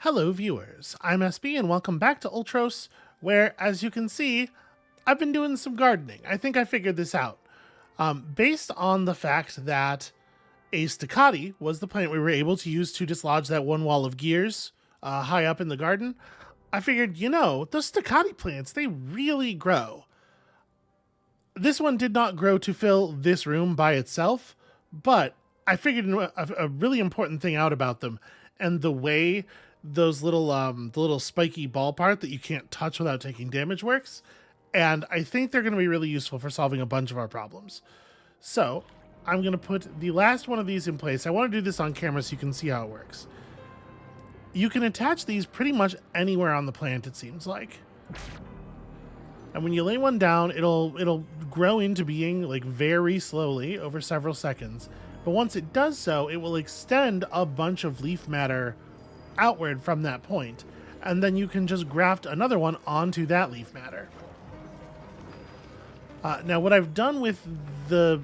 Hello, viewers. I'm SB, and welcome back to Ultros, where, as you can see, I've been doing some gardening. I think I figured this out. Based on the fact that a staccati was the plant we were able to use to dislodge that one wall of gears high up in the garden, I figured, those staccati plants, they really grow. This one did not grow to fill this room by itself, but I figured a really important thing out about them, and the way those the little spiky ball part that you can't touch without taking damage works, and I think they're going to be really useful for solving a bunch of our problems. So I'm going to put the last one of these in place. I want to do this on camera so you can see how it works. You can attach these pretty much anywhere on the plant, it seems like. And when you lay one down, it'll grow into being like very slowly over several seconds. But once it does so, it will extend a bunch of leaf matter outward from that point. And then you can just graft another one onto that leaf matter. Now, what I've done with the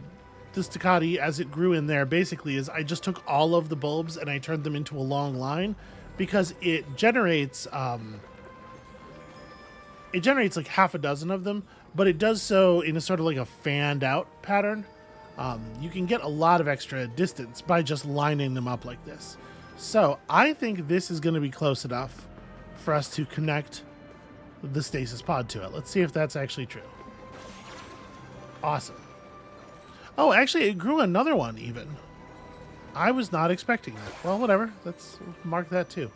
staccati as it grew in there basically is I just took all of the bulbs and I turned them into a long line because it generates like half a dozen of them, but it does so in a sort of like a fanned out pattern. You can get a lot of extra distance by just lining them up like this. So I think this is going to be close enough for us to connect the stasis pod to it. Let's see if that's actually true. Awesome. Oh, actually, it grew another one even. I was not expecting that. Well, whatever. Let's mark that too.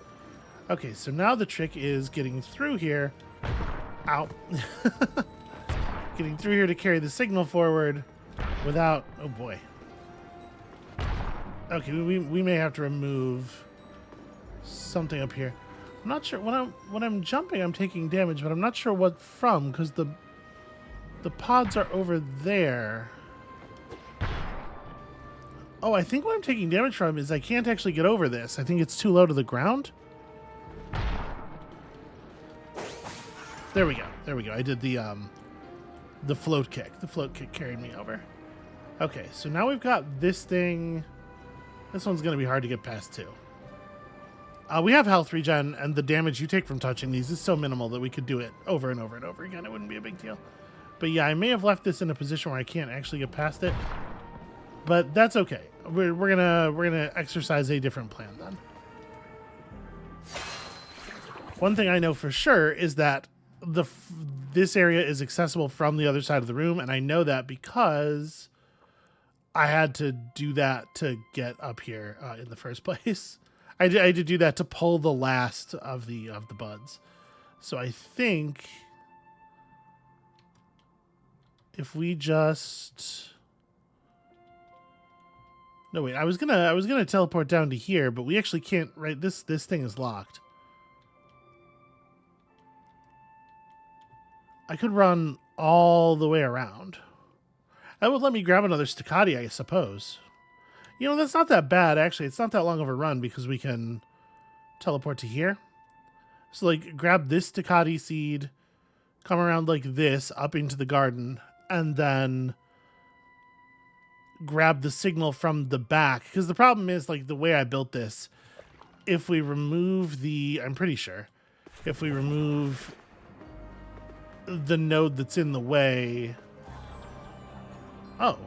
Okay, so now the trick is getting through here. Ow. Getting through here to carry the signal forward without... Oh, boy. Okay, we may have to remove something up here. I'm not sure. When I'm jumping, I'm taking damage, but I'm not sure what from, because the pods are over there. Oh, I think what I'm taking damage from is I can't actually get over this. I think it's too low to the ground. There we go. There we go. I did the float kick. The float kick carried me over. Okay, so now we've got this thing. This one's going to be hard to get past too. We have health regen, and the damage you take from touching these is so minimal that we could do it over and over and over again. It wouldn't be a big deal. But yeah, I may have left this in a position where I can't actually get past it, but that's okay. We're gonna exercise a different plan then. One thing I know for sure is that this area is accessible from the other side of the room, and I know that because I had to do that to get up here in the first place. I had to do that to pull the last of the buds. So I think if we just... No, wait, I was gonna teleport down to here, but we actually can't, right? This thing is locked. I could run all the way around. That would let me grab another staccati, I suppose. That's not that bad, actually. It's not that long of a run because we can teleport to here. So, like, grab this staccati seed, come around like this, up into the garden, and then grab the signal from the back. Because the problem is, like, the way I built this, if we remove I'm pretty sure, if we remove the node that's in the way... Oh.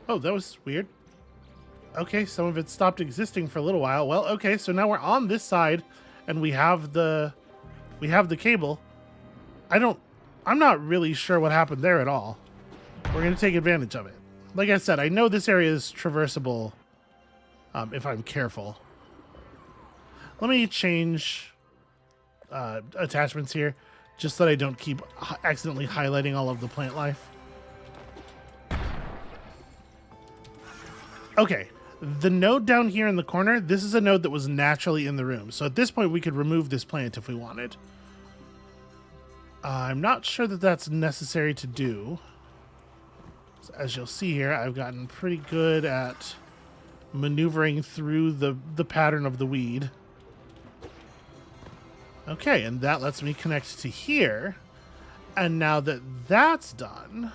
Oh, that was weird. Okay, some of it stopped existing for a little while. Well, okay, so now we're on this side and we have the cable. I'm not really sure what happened there at all. We're going to take advantage of it. Like I said, I know this area is traversable if I'm careful. Let me change attachments here just so that I don't keep accidentally highlighting all of the plant life. Okay, the node down here in the corner, this is a node that was naturally in the room. So at this point, we could remove this plant if we wanted. I'm not sure that that's necessary to do. So as you'll see here, I've gotten pretty good at maneuvering through the pattern of the weed. Okay, and that lets me connect to here. And now that that's done,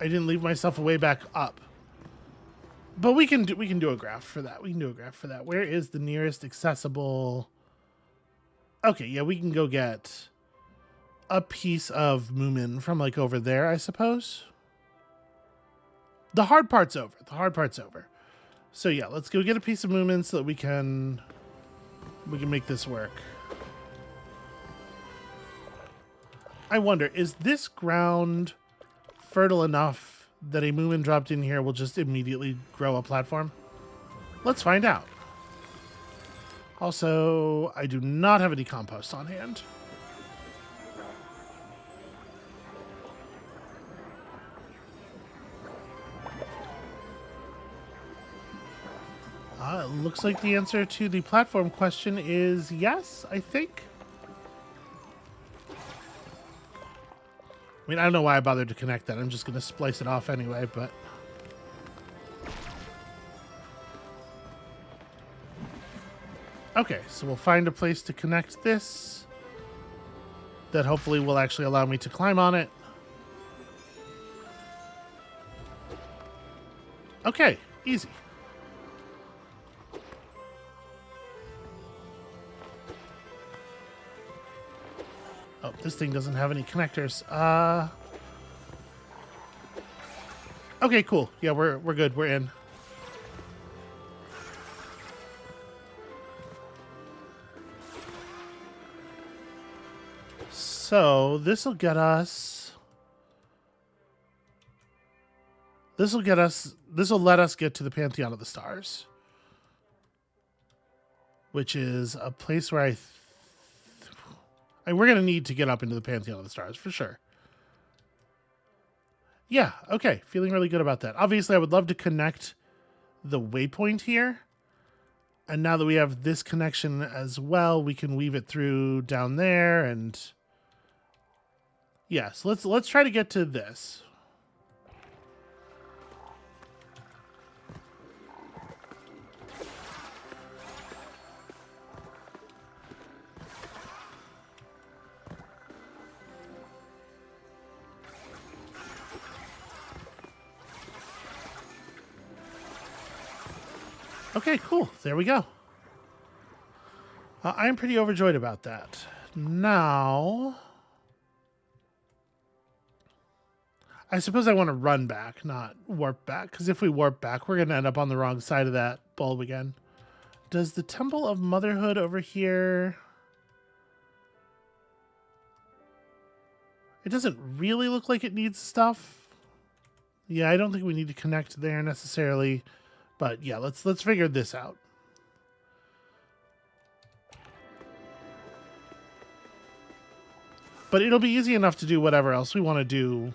I didn't leave myself a way back up. But we can do a graph for that. We can do a graph for that. Where is the nearest accessible? Okay, yeah, we can go get a piece of Moomin from like over there, I suppose. The hard part's over. The hard part's over. So yeah, let's go get a piece of Moomin so that we can make this work. I wonder, is this ground fertile enough that a Moomin dropped in here will just immediately grow a platform? Let's find out. Also, I do not have any compost on hand. It looks like the answer to the platform question is yes, I think. I mean, I don't know why I bothered to connect that. I'm just going to splice it off anyway, but... Okay, so we'll find a place to connect this that hopefully will actually allow me to climb on it. Okay, easy. Oh, this thing doesn't have any connectors. Okay, cool. Yeah, we're good. We're in. So this will get us. This will let us get to the Pantheon of the Stars, which is a place where we're going to need to get up into the Pantheon of the Stars for sure. Yeah, okay. Feeling really good about that. Obviously, I would love to connect the waypoint here. And now that we have this connection as well, we can weave it through down there. And yeah, so let's try to get to this. Okay, cool. There we go. I'm pretty overjoyed about that. Now, I suppose I want to run back, not warp back, because if we warp back, we're going to end up on the wrong side of that bulb again. Does the Temple of Motherhood over here... It doesn't really look like it needs stuff. Yeah, I don't think we need to connect there necessarily. But yeah, let's figure this out. But it'll be easy enough to do whatever else we want to do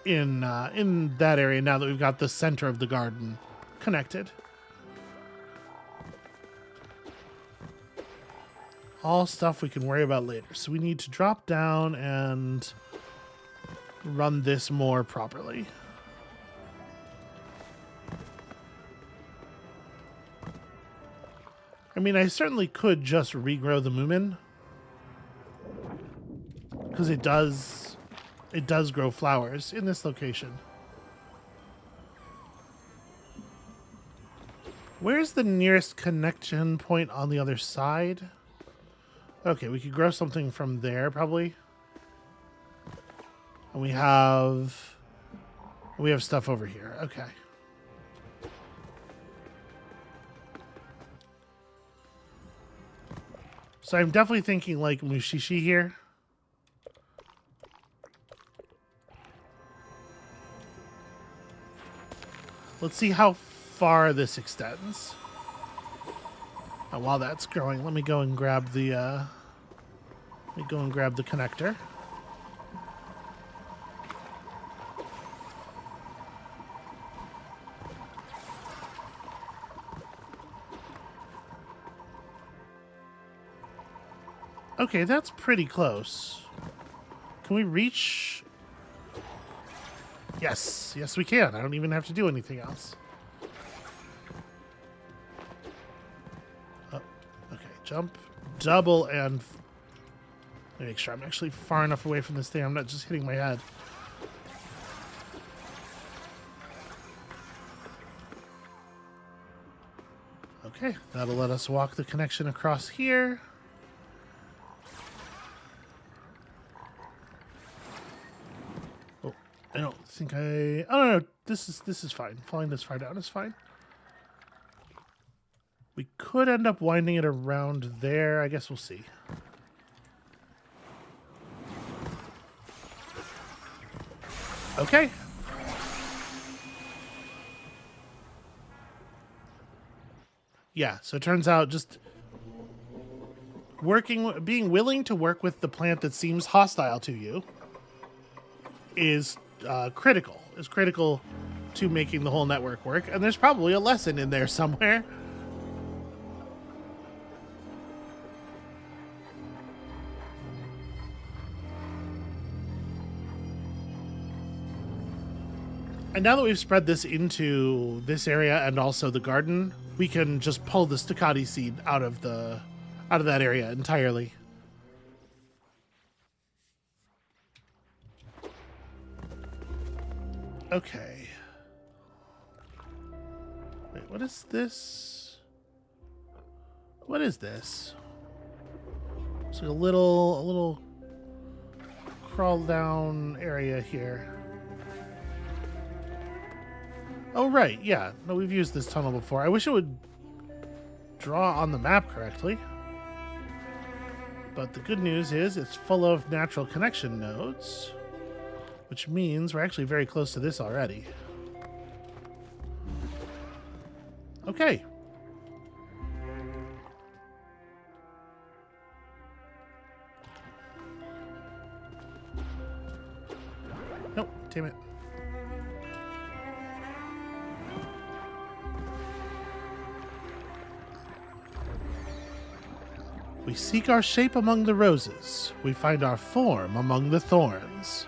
in that area now that we've got the center of the garden connected. All stuff we can worry about later. So we need to drop down and run this more properly. I mean, I certainly could just regrow the Moomin, because it does grow flowers in this location. Where's the nearest connection point on the other side? Okay, we could grow something from there probably. And we have stuff over here. Okay. So I'm definitely thinking like Mushishi here. Let's see how far this extends. And while that's growing, let me go and grab the connector. Okay, that's pretty close. Can we reach? Yes, yes we can. I don't even have to do anything else. Oh, okay, jump, double, and let me make sure I'm actually far enough away from this thing. I'm not just hitting my head. Okay, that'll let us walk the connection across here. Oh, I don't think I... Oh, no, this is fine. Falling this far down is fine. We could end up winding it around there. I guess we'll see. Okay. Yeah, so it turns out just being willing to work with the plant that seems hostile to you is critical. Is critical to making the whole network work. And there's probably a lesson in there somewhere. And now that we've spread this into this area and also the garden, we can just pull the staccati seed out of that area entirely. Okay. Wait, what is this? What is this? It's like a little crawl down area here. Oh, right, yeah. No, we've used this tunnel before. I wish it would draw on the map correctly. But the good news is it's full of natural connection nodes, which means we're actually very close to this already. Okay. Nope, damn it. We seek our shape among the roses. We find our form among the thorns.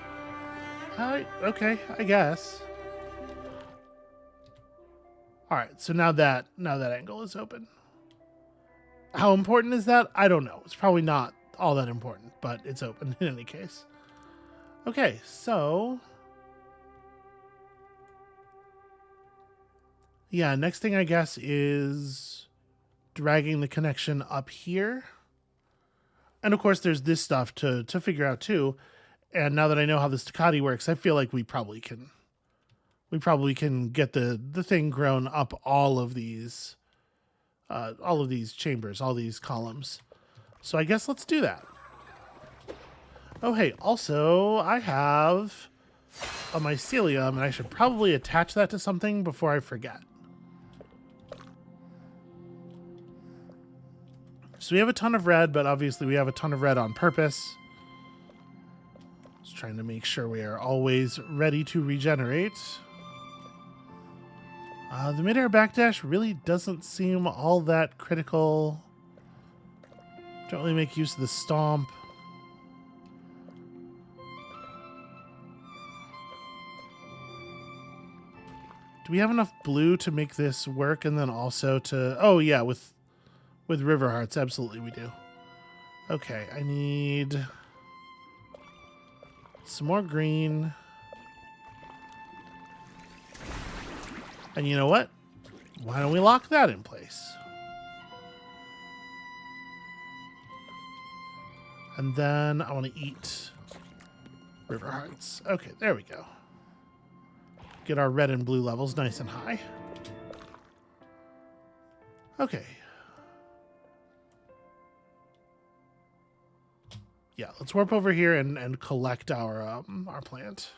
Okay, I guess. All right, so now that angle is open. How important is that? I don't know. It's probably not all that important, but it's open in any case. Okay, so yeah, next thing I guess is dragging the connection up here. And of course, there's this stuff to figure out too. And now that I know how the staccati works, I feel like we probably can get the thing grown up all of these chambers, all these columns. So I guess let's do that. Oh, hey, also I have a mycelium, and I should probably attach that to something before I forget. So we have a ton of red, but obviously we have a ton of red on purpose. Just trying to make sure we are always ready to regenerate. The mid-air backdash really doesn't seem all that critical. Don't really make use of the stomp. Do we have enough blue to make this work, and then also to... Oh, yeah, with river hearts, absolutely we do. Okay, I need some more green. And you know what? Why don't we lock that in place? And then I want to eat river hearts. Okay, there we go. Get our red and blue levels nice and high. Okay. Yeah, let's warp over here and collect our plant.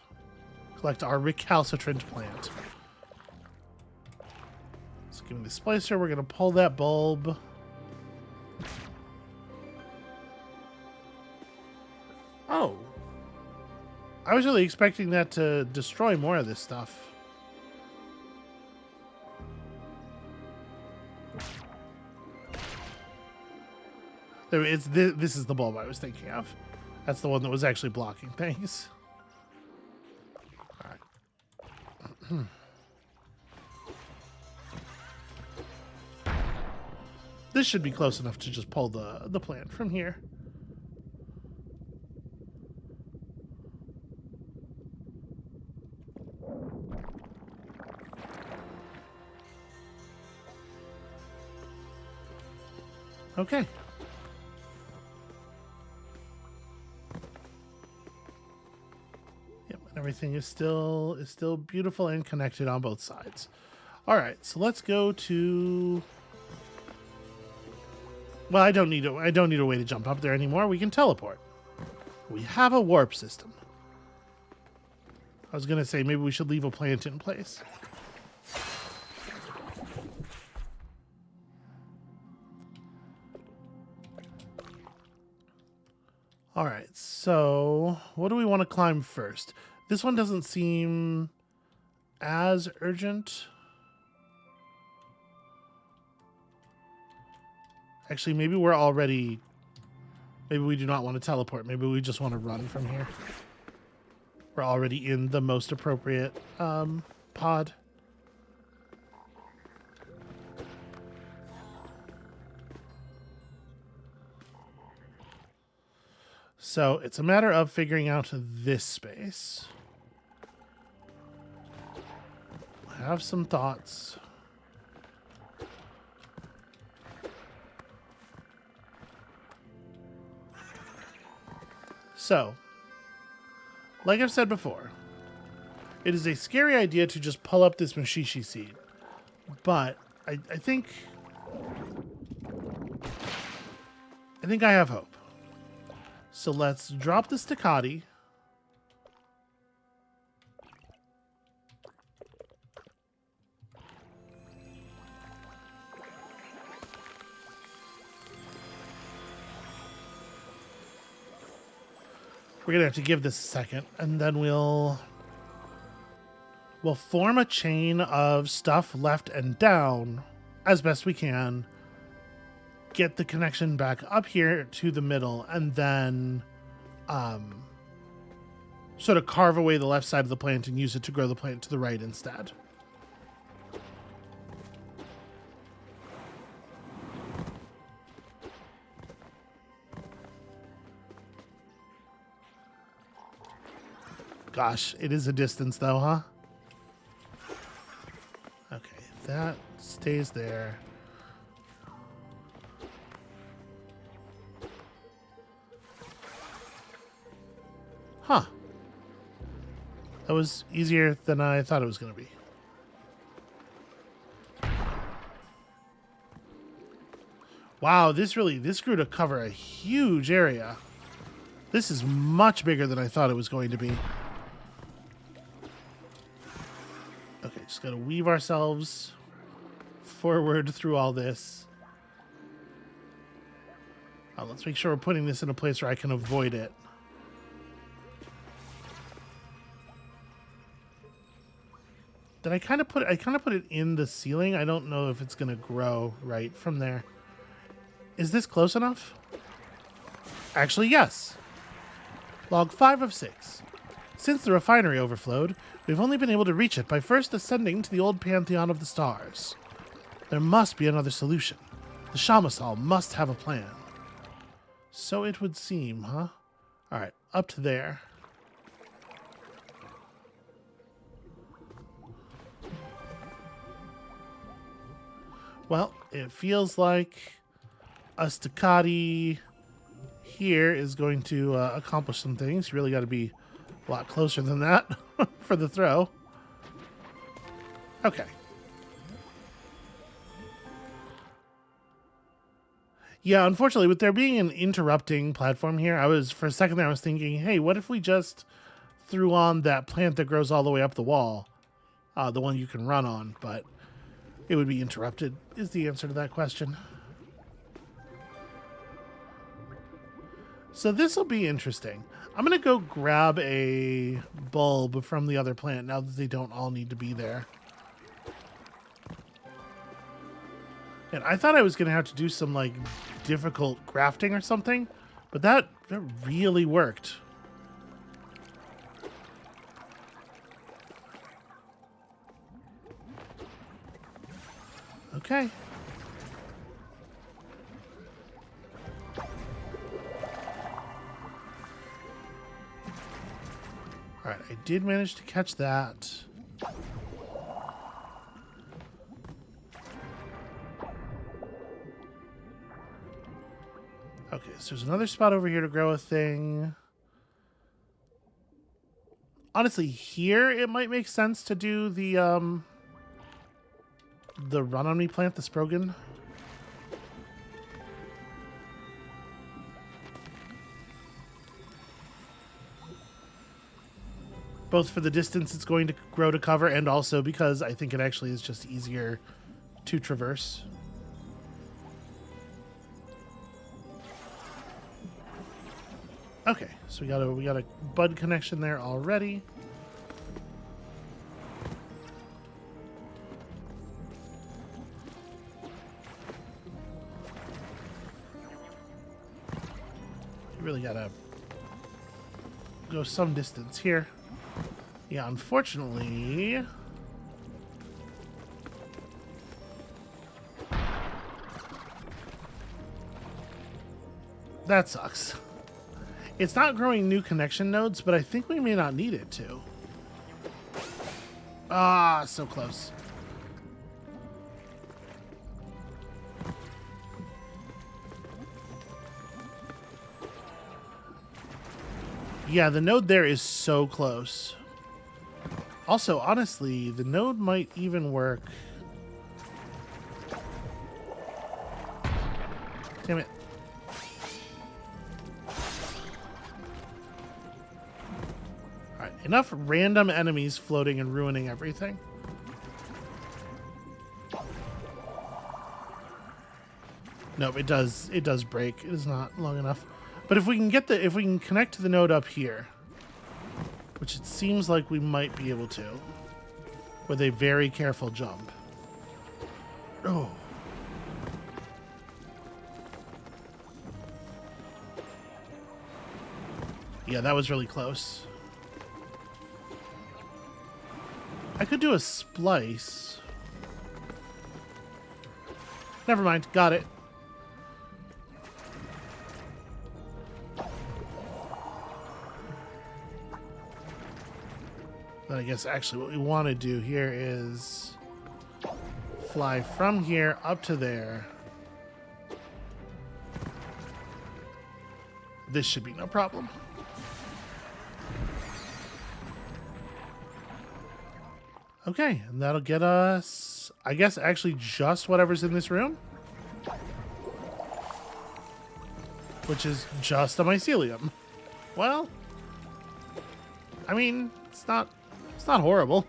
Collect our recalcitrant plant. Let's give me the splicer. We're gonna pull that bulb. Oh. I was really expecting that to destroy more of this stuff. This is the bulb I was thinking of. That's the one that was actually blocking things. All right. This should be close enough to just pull the plant from here. Okay. Yep, and everything is still beautiful and connected on both sides. All right, so let's go to. Well, I don't need a way to jump up there anymore. We can teleport. We have a warp system. I was gonna say maybe we should leave a plant in place. All right, so what do we want to climb first? This one doesn't seem as urgent. Actually, maybe we're already... Maybe we do not want to teleport. Maybe we just want to run from here. We're already in the most appropriate pod. So it's a matter of figuring out this space. I have some thoughts. So, like I've said before, it is a scary idea to just pull up this Mashishi seed. But I think I have hope. So let's drop the Staccati. We're gonna have to give this a second, and then we'll form a chain of stuff left and down as best we can. Get the connection back up here to the middle, and then sort of carve away the left side of the plant and use it to grow the plant to the right instead. Gosh, it is a distance though, huh? Okay, that stays there. Huh. That was easier than I thought it was going to be. Wow, this grew to cover a huge area. This is much bigger than I thought it was going to be. Okay, just got to weave ourselves forward through all this. Let's make sure we're putting this in a place where I can avoid it. Did I kind of put it in the ceiling? I don't know if it's going to grow right from there. Is this close enough? Actually, yes. Log 5 of 6. Since the refinery overflowed, we've only been able to reach it by first ascending to the old pantheon of the stars. There must be another solution. The Shamasal must have a plan. So it would seem, huh? Alright, up to there. Well, it feels like a Staccati here is going to accomplish some things. You really got to be a lot closer than that for the throw. Okay. Yeah, unfortunately, with there being an interrupting platform here, for a second there, I was thinking, hey, what if we just threw on that plant that grows all the way up the wall? The one you can run on, but it would be interrupted, is the answer to that question. So this will be interesting. I'm going to go grab a bulb from the other plant now that they don't all need to be there. And I thought I was going to have to do some, like, difficult grafting or something, but that really worked. Okay. Alright, I did manage to catch that. Okay, so there's another spot over here to grow a thing. Honestly, here it might make sense to do the run on me plant, the Sprogan. Both for the distance it's going to grow to cover and also because I think it actually is just easier to traverse. Okay, so we got a bud connection there already. You really gotta go some distance here. Yeah, unfortunately, that sucks. It's not growing new connection nodes, but I think we may not need it to. Ah, so close. Yeah, the node there is so close. Also, honestly, the node might even work. Damn it. Alright, enough random enemies floating and ruining everything. Nope, it does break. It is not long enough. But if we can connect to the node up here, which it seems like we might be able to, with a very careful jump. Oh. Yeah, that was really close. I could do a splice. Never mind, got it. But I guess actually what we want to do here is fly from here up to there. This should be no problem. Okay, and that'll get us, I guess, actually just whatever's in this room. Which is just a mycelium. Well, I mean, it's not horrible.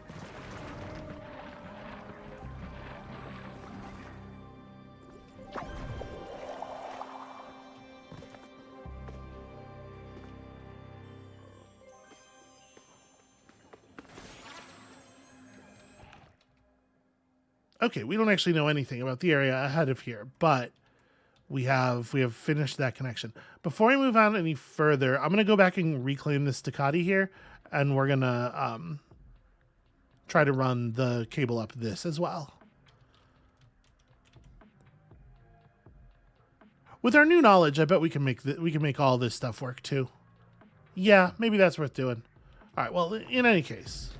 Okay, we don't actually know anything about the area ahead of here, but we have finished that connection. Before I move on any further, I'm gonna go back and reclaim this Ducati here, and we're gonna try to run the cable up this as well. With our new knowledge, I bet we can make all this stuff work too. Yeah, maybe that's worth doing. All right. Well, in any case.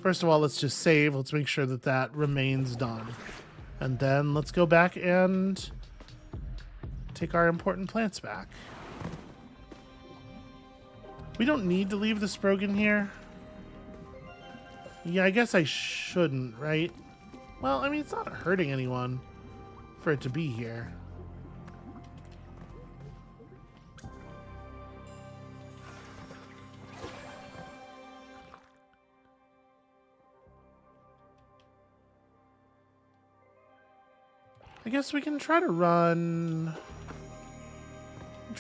First of all, let's just save. Let's make sure that that remains done. And then let's go back and take our important plants back. We don't need to leave the Sprogan here. Yeah, I guess I shouldn't, right? Well, I mean, it's not hurting anyone for it to be here. I guess we can try to run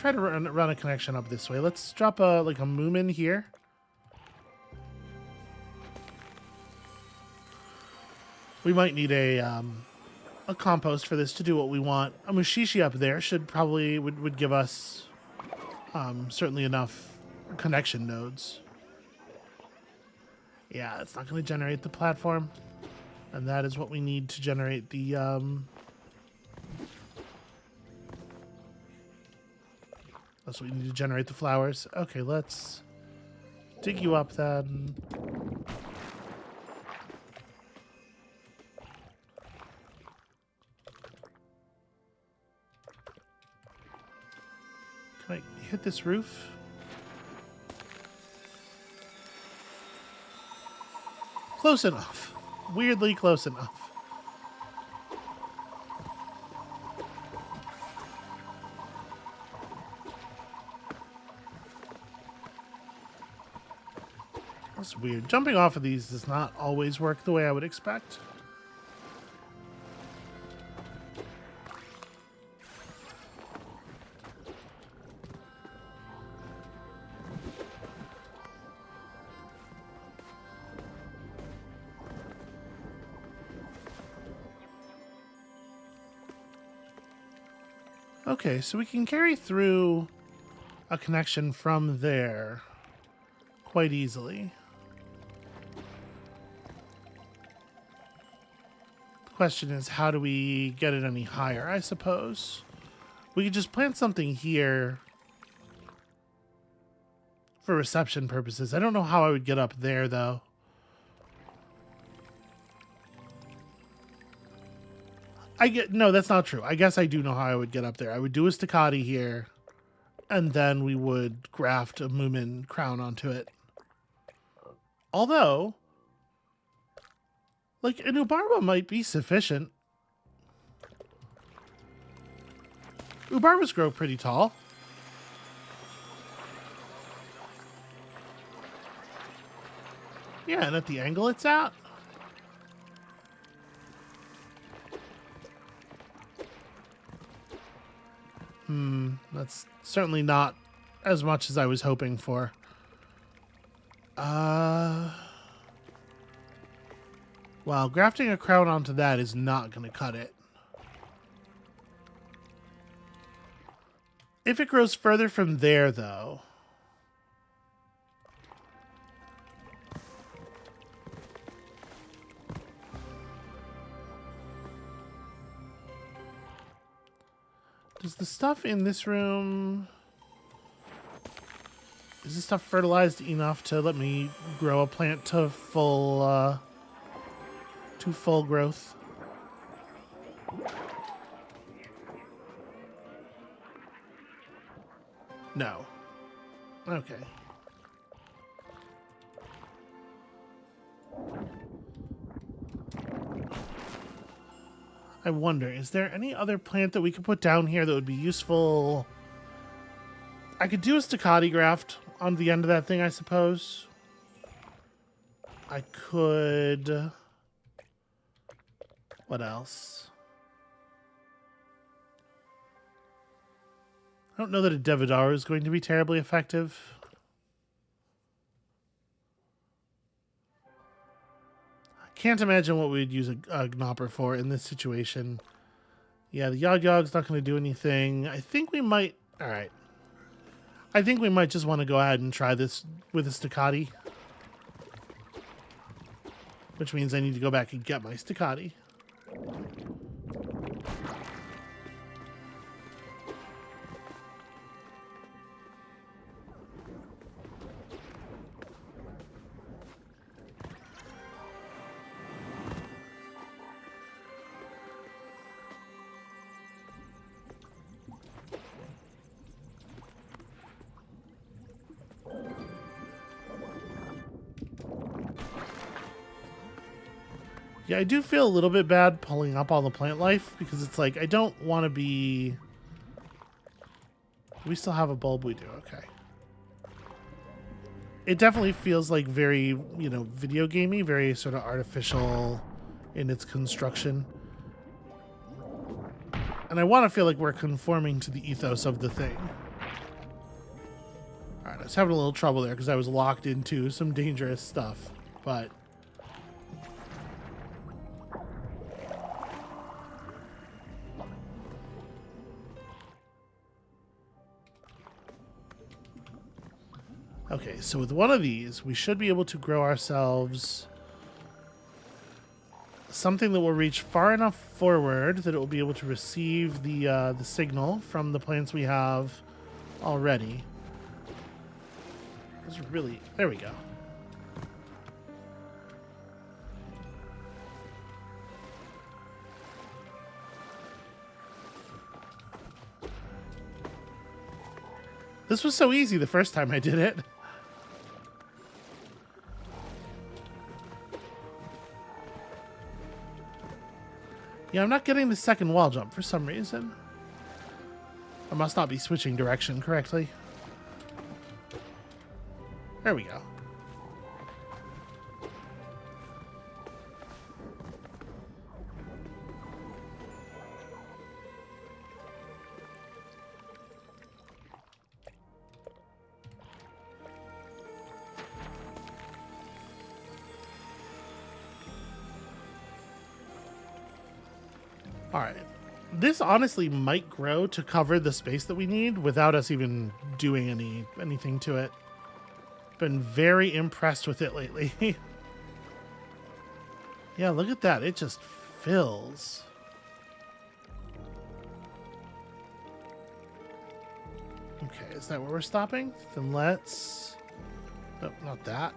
a connection up this way. Let's drop a Moomin here. We might need a compost for this to do what we want. A Mushishi up there would give us certainly enough connection nodes. Yeah, it's not going to generate the platform, and that is what we need to generate the that's what we need to generate the flowers. Okay, let's dig you up then. Can I hit this roof? Close enough. Weirdly close enough. That's weird. Jumping off of these does not always work the way I would expect. Okay, so we can carry through a connection from there quite easily. The question is, how do we get it any higher, I suppose? We could just plant something here for reception purposes. I don't know how I would get up there, though. No, that's not true. I guess I do know how I would get up there. I would do a staccati here, and then we would graft a Moomin crown onto it. Although, like, an Ubarba might be sufficient. Ubarbas grow pretty tall. Yeah, and at the angle it's at. That's certainly not as much as I was hoping for. Wow, grafting a crown onto that is not going to cut it. If it grows further from there, though... Does the stuff in this room... Is this stuff fertilized enough to let me grow a plant to full growth? No. Okay. I wonder, is there any other plant that we could put down here that would be useful? I could do a staccati graft on the end of that thing, I suppose. I could... What else? I don't know that a Devidar is going to be terribly effective. Can't imagine what we'd use a Gnopper for in this situation. Yeah, the Yog-Yog's not going to do anything. I think we might... Alright. I think we might just want to go ahead and try this with a staccati. Which means I need to go back and get my staccati. Yeah, I do feel a little bit bad pulling up all the plant life because it's like, I don't want to be... Do we still have a bulb? We do, okay. It definitely feels like very, you know, video gamey, very sort of artificial in its construction. And I want to feel like we're conforming to the ethos of the thing. Alright, I was having a little trouble there because I was locked into some dangerous stuff, but... Okay, so with one of these, we should be able to grow ourselves something that will reach far enough forward that it will be able to receive the signal from the plants we have already. This is really... There we go. This was so easy the first time I did it. Yeah, I'm not getting the second wall jump for some reason. I must not be switching direction correctly. There we go. All right. This honestly might grow to cover the space that we need without us even doing anything to it. Been very impressed with it lately. Yeah, look at that. It just fills. Okay, is that where we're stopping? Then let's... Oh, not that.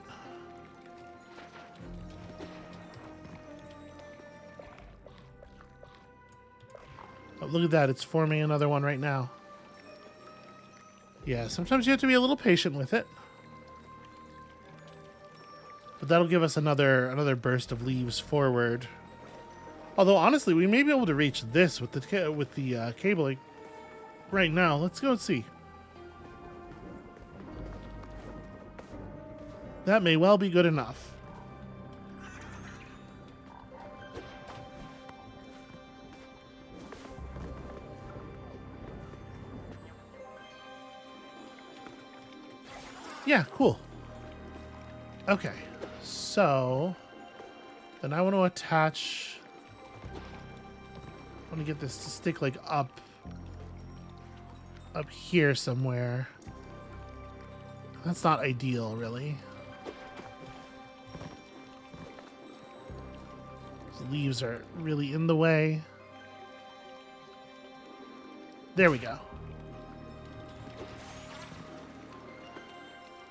Oh, look at that. It's forming another one right now. Yeah, sometimes you have to be a little patient with it. But that'll give us another burst of leaves forward. Although, honestly, we may be able to reach this with the cabling right now. Let's go and see. That may well be good enough. Yeah, cool. Okay, so then I want to attach. I want to get this to stick like up here somewhere. That's not ideal, really. These leaves are really in the way. There we go.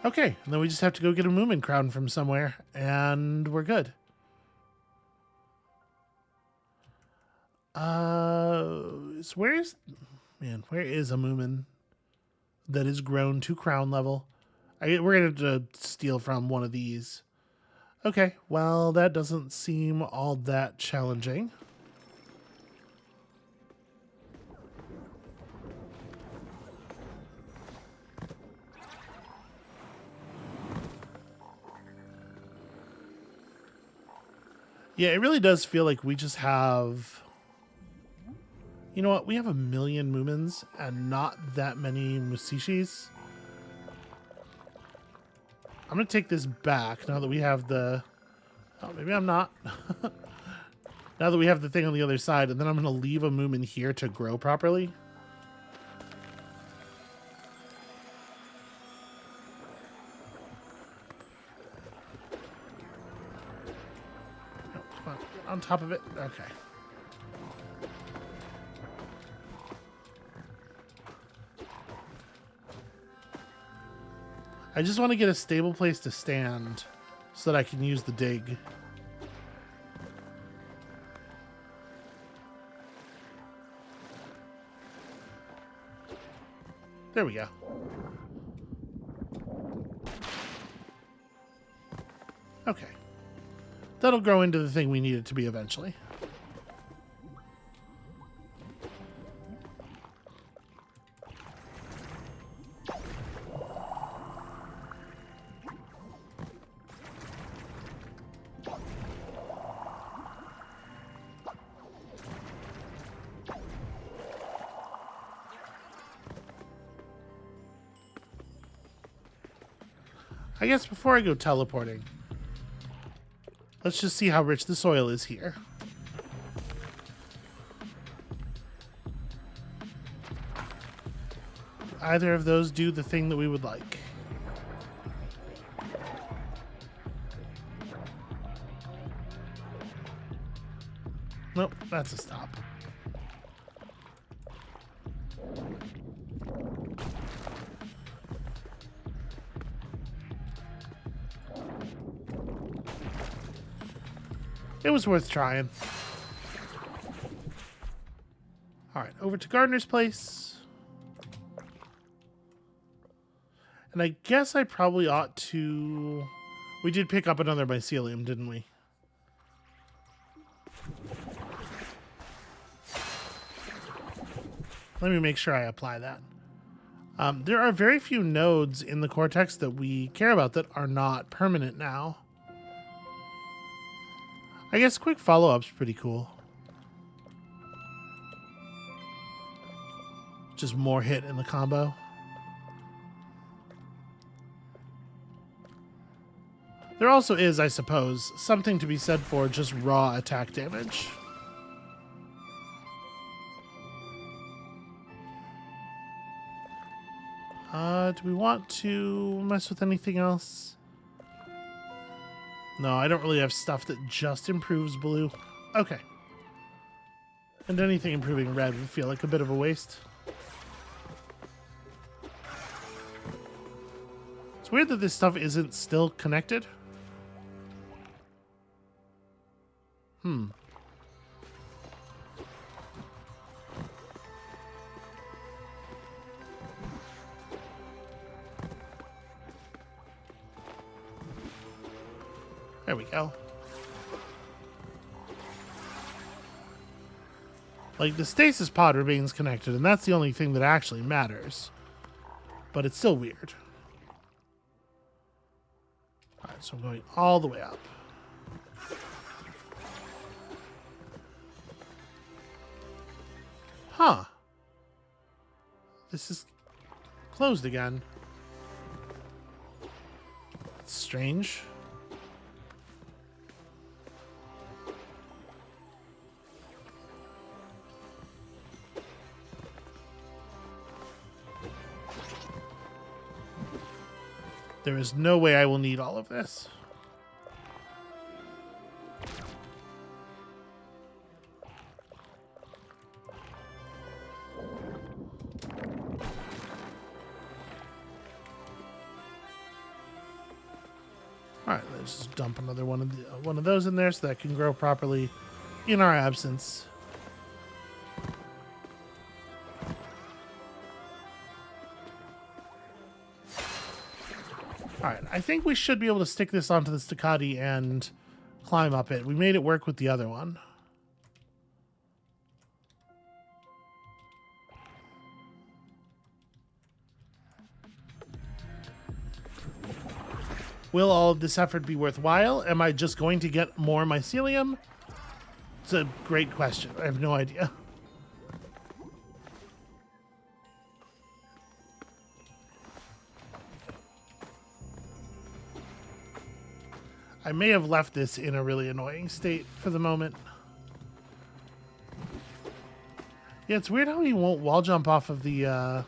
Okay, and then we just have to go get a Moomin crown from somewhere, and we're good. Where is a Moomin that is grown to crown level? We're gonna have to steal from one of these. Okay, well, that doesn't seem all that challenging. Yeah, it really does feel like we just have... You know what? We have 1 million Moomins and not that many Musishis. I'm going to take this back now that we have the... Oh, maybe I'm not. Now that we have the thing on the other side, and then I'm going to leave a Moomin here to grow properly. On top of it? Okay. I just want to get a stable place to stand so that I can use the dig. There we go. Okay. That'll grow into the thing we need it to be eventually. I guess before I go teleporting, let's just see how rich the soil is here. Either of those do the thing that we would like. Nope, that's a stop. It was worth trying. All right, over to Gardener's place. And I guess I probably ought to... We did pick up another mycelium, didn't we? Let me make sure I apply that. There are very few nodes in the cortex that we care about that are not permanent now. I guess quick follow-up's pretty cool. Just more hit in the combo. There also is, I suppose, something to be said for just raw attack damage. Do we want to mess with anything else? No, I don't really have stuff that just improves blue. Okay. And anything improving red would feel like a bit of a waste. It's weird that this stuff isn't still connected. There we go. Like, the stasis pod remains connected, and that's the only thing that actually matters. But it's still weird. Alright, so I'm going all the way up. Huh. This is closed again. That's strange. There is no way I will need all of this. All right, let's just dump another one of those in there so that can grow properly in our absence. Alright, I think we should be able to stick this onto the Staccati and climb up it. We made it work with the other one. Will all of this effort be worthwhile? Am I just going to get more mycelium? It's a great question. I have no idea. I may have left this in a really annoying state for the moment. Yeah, it's weird how he won't wall jump off of the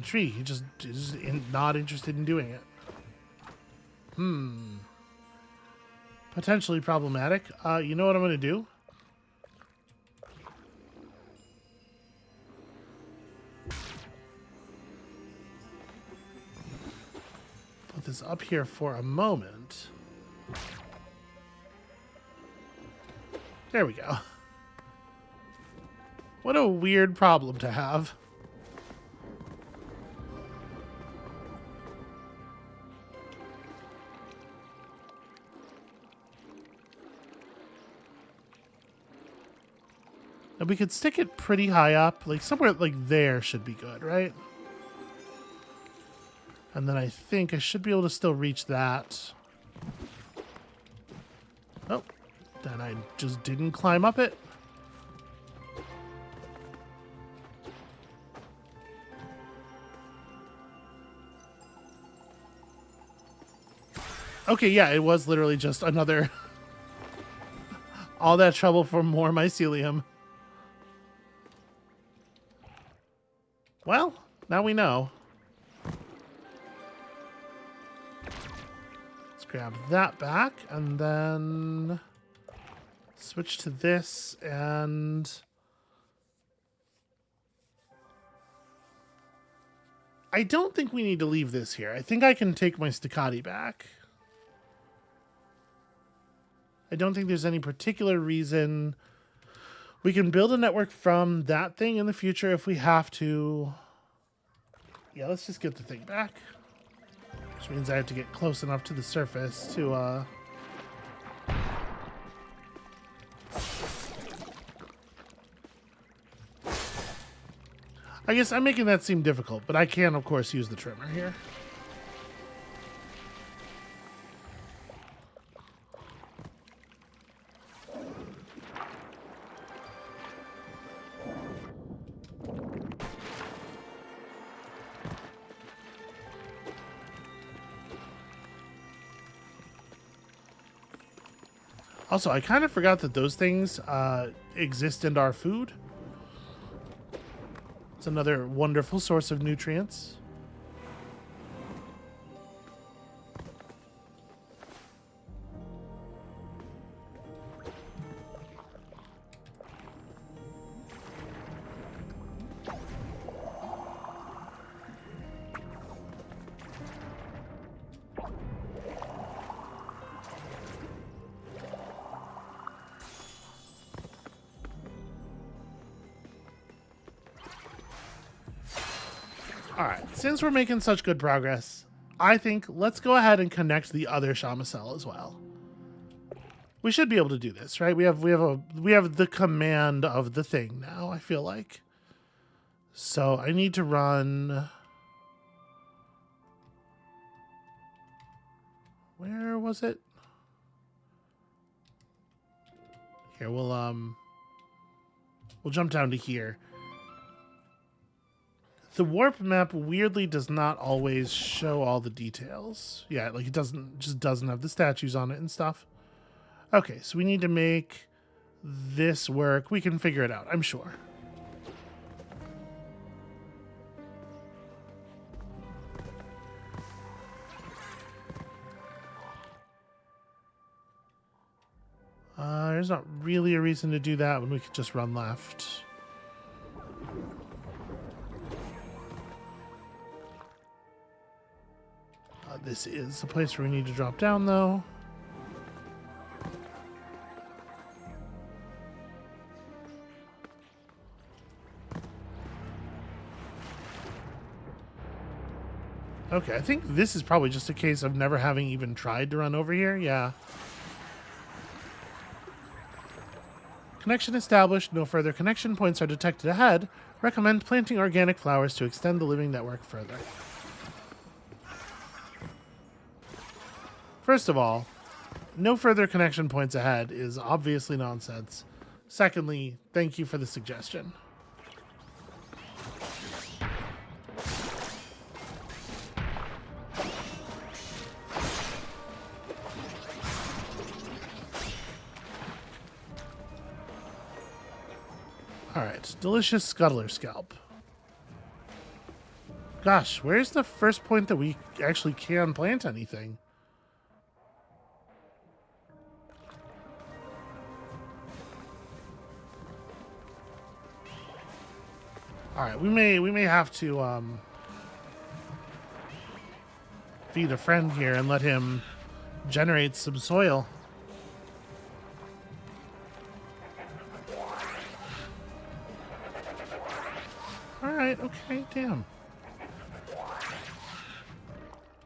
tree. He just is not interested in doing it. Potentially problematic. You know what I'm going to do? Put this up here for a moment. There we go. What a weird problem to have. And we could stick it pretty high up, like somewhere like there should be good, right? And then I think I should be able to still reach that. Oh, then I just didn't climb up it. Okay, yeah, it was literally just another... all that trouble for more mycelium. Well, now we know. Let's grab that back and then switch to this and... I don't think we need to leave this here. I think I can take my Staccati back. I don't think there's any particular reason. We can build a network from that thing in the future if we have to. Yeah, let's just get the thing back. Which means I have to get close enough to the surface to, I guess I'm making that seem difficult, but I can, of course, use the trimmer here. Also, I kind of forgot that those things exist in our food. It's another wonderful source of nutrients. Alright, since we're making such good progress, I think let's go ahead and connect the other Shamacell as well. We should be able to do this, right? We have the command of the thing now, I feel like. So I need to run. Where was it? Here, we'll jump down to here. The warp map weirdly does not always show all the details. Yeah, like it just doesn't have the statues on it and stuff. Okay, so we need to make this work. We can figure it out, I'm sure. There's not really a reason to do that when we could just run left. This is the place where we need to drop down, though. Okay, I think this is probably just a case of never having even tried to run over here. Yeah. Connection established. No further connection points are detected ahead. Recommend planting organic flowers to extend the living network further. First of all, no further connection points ahead is obviously nonsense. Secondly, thank you for the suggestion. Alright, delicious scuttler scalp. Gosh, where's the first point that we actually can plant anything? Alright, we may have to feed a friend here and let him generate some soil. Alright, okay, damn.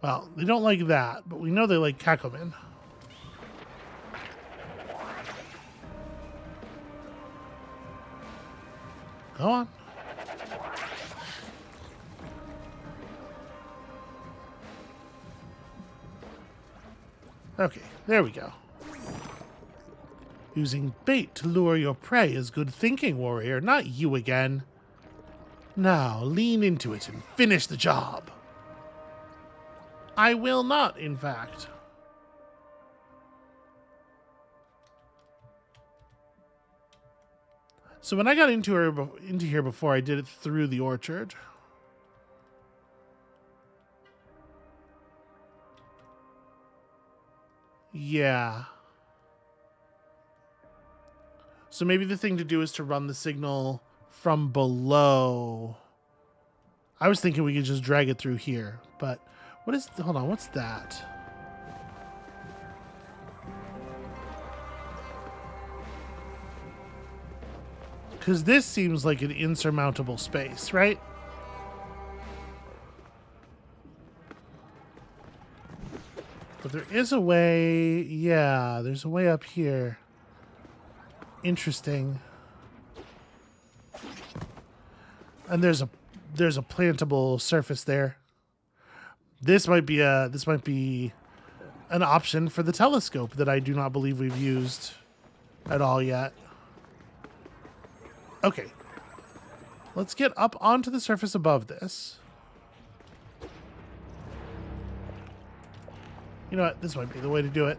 Well, they don't like that, but we know they like Kakomin. Go on. Okay, there we go. Using bait to lure your prey is good thinking, warrior, not you again. Now, lean into it and finish the job. I will not, in fact. So when I got into here before, I did it through the orchard. Yeah. So maybe the thing to do is to run the signal from below. I was thinking we could just drag it through here, but what is... Hold on, what's that? Because this seems like an insurmountable space, right? But there is a way... Yeah, there's a way up here. Interesting. And there's a plantable surface there. This might be an option for the telescope that I do not believe we've used at all yet. Okay. Let's get up onto the surface above this. You know what? This might be the way to do it.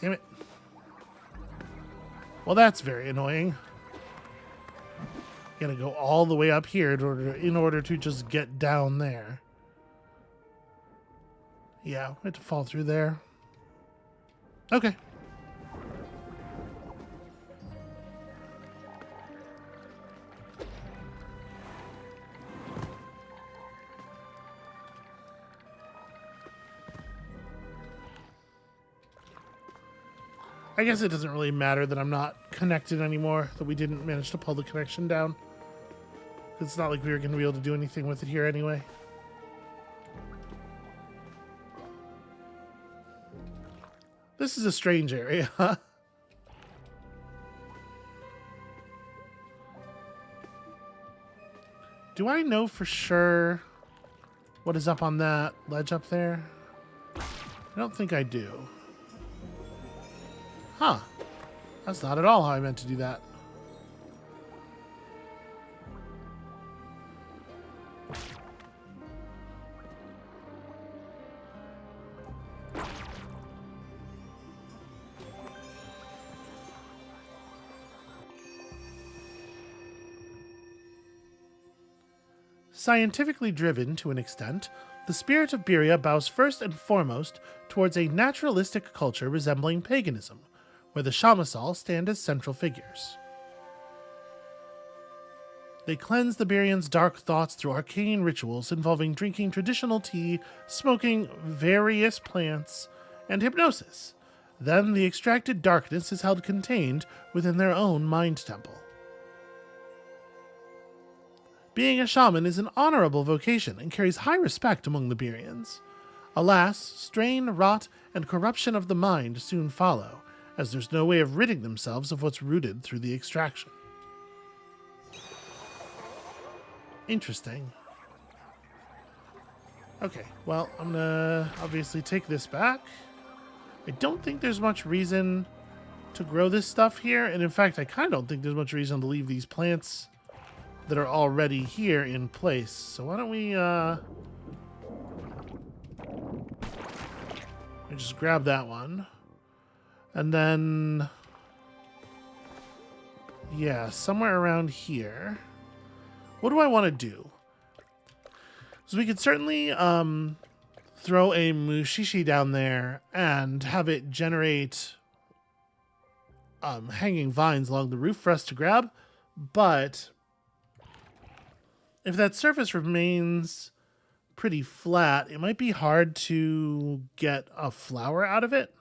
Damn it. Well, that's very annoying. Gotta go all the way up here in order to just get down there. Yeah, we have to fall through there. Okay. I guess it doesn't really matter that I'm not connected anymore, that we didn't manage to pull the connection down. It's not like we were going to be able to do anything with it here anyway. This is a strange area. Do I know for sure what is up on that ledge up there? I don't think I do. Huh. That's not at all how I meant to do that. Scientifically driven to an extent, the spirit of Beria bows first and foremost towards a naturalistic culture resembling paganism, where the Shamisal stand as central figures. They cleanse the Berians' dark thoughts through arcane rituals involving drinking traditional tea, smoking various plants, and hypnosis. Then the extracted darkness is held contained within their own mind temple. Being a shaman is an honorable vocation and carries high respect among the Berians. Alas, strain, rot, and corruption of the mind soon follow, as there's no way of ridding themselves of what's rooted through the extraction. Interesting. Okay, well, I'm gonna obviously take this back. I don't think there's much reason to grow this stuff here, and in fact, I kind of don't think there's much reason to leave these plants that are already here in place. So why don't we just grab that one. And then, yeah, somewhere around here. What do I want to do? So we could certainly throw a mushishi down there and have it generate hanging vines along the roof for us to grab. But if that surface remains pretty flat, it might be hard to get a flower out of it.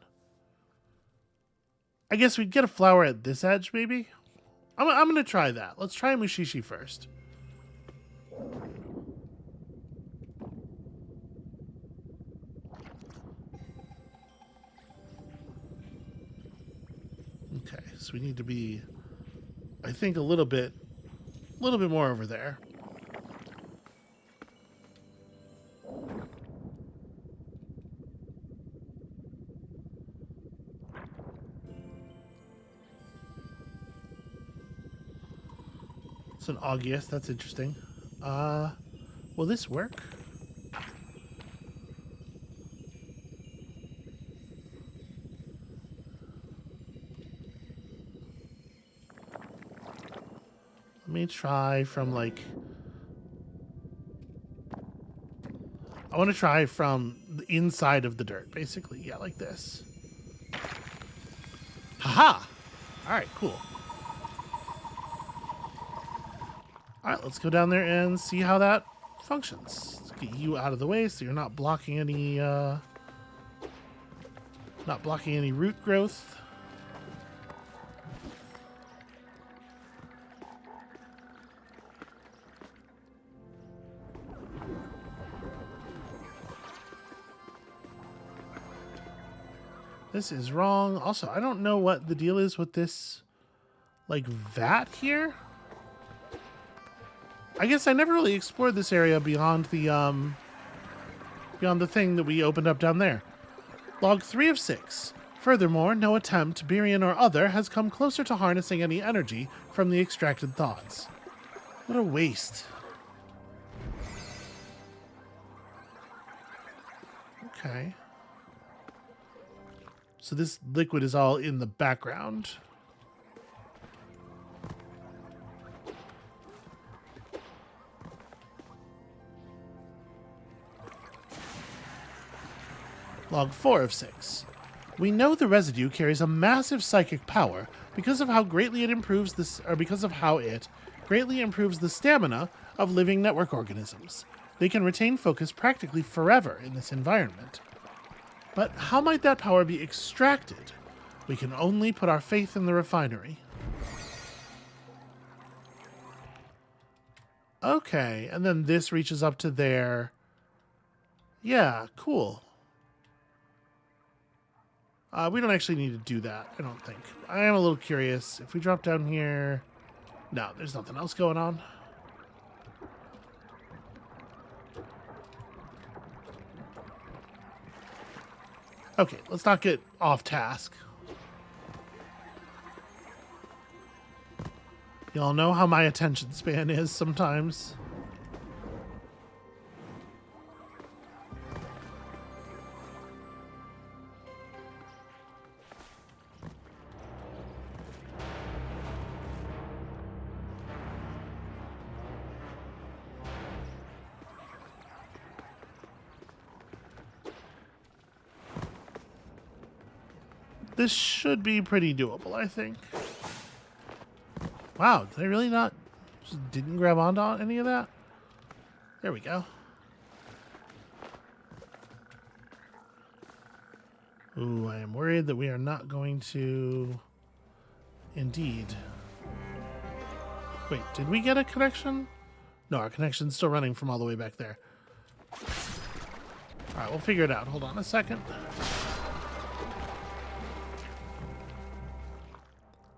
I guess we'd get a flower at this edge, maybe? I'm going to try that. Let's try mushishi first. Okay, so we need to be, I think, a little bit more over there. It's an Augeus. That's interesting. Will this work? Let me try from like... I want to try from the inside of the dirt, basically. Yeah, like this. Haha! Alright, cool. Alright, let's go down there and see how that functions. Let's get you out of the way so you're not blocking any Not blocking any root growth. This is wrong. Also, I don't know what the deal is with this, like, vat here. I guess I never really explored this area beyond the thing that we opened up down there. Log 3 of 6. Furthermore, no attempt, Birion or other, has come closer to harnessing any energy from the extracted thoughts. What a waste. Okay. So this liquid is all in the background. Log 4 of 6. We know the residue carries a massive psychic power because of how greatly it improves this, or because of how it greatly improves the stamina of living network organisms. They can retain focus practically forever in this environment. But how might that power be extracted? We can only put our faith in the refinery. Okay, and then this reaches up to there. Yeah, cool. We don't actually need to do that, I don't think. I am a little curious. If we drop down here... No, there's nothing else going on. Okay, let's not get off task. Y'all know how my attention span is sometimes. This should be pretty doable, I think. Wow, did I really not... Just didn't grab onto any of that? There we go. Ooh, I am worried that we are not going to... Indeed. Wait, did we get a connection? No, our connection's still running from all the way back there. Alright, we'll figure it out. Hold on a second.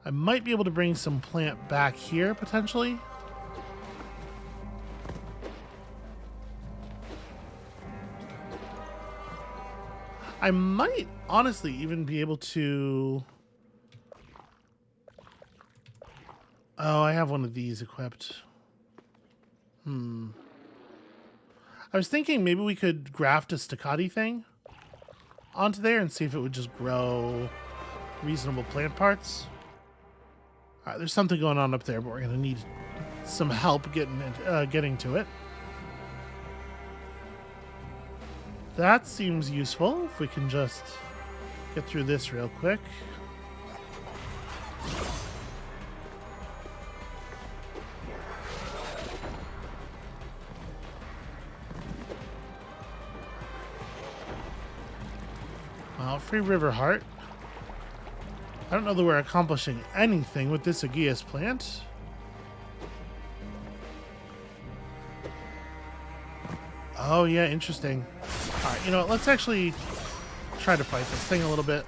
I might be able to bring some plant back here, potentially. I might, honestly, even be able to... Oh, I have one of these equipped. I was thinking maybe we could graft a staccati thing onto there and see if it would just grow reasonable plant parts. All right, there's something going on up there, but we're going to need some help getting to it. That seems useful, if we can just get through this real quick. Well, free river heart. I don't know that we're accomplishing anything with this Aegeus plant. Oh, yeah, interesting. All right, you know what? Let's actually try to fight this thing a little bit.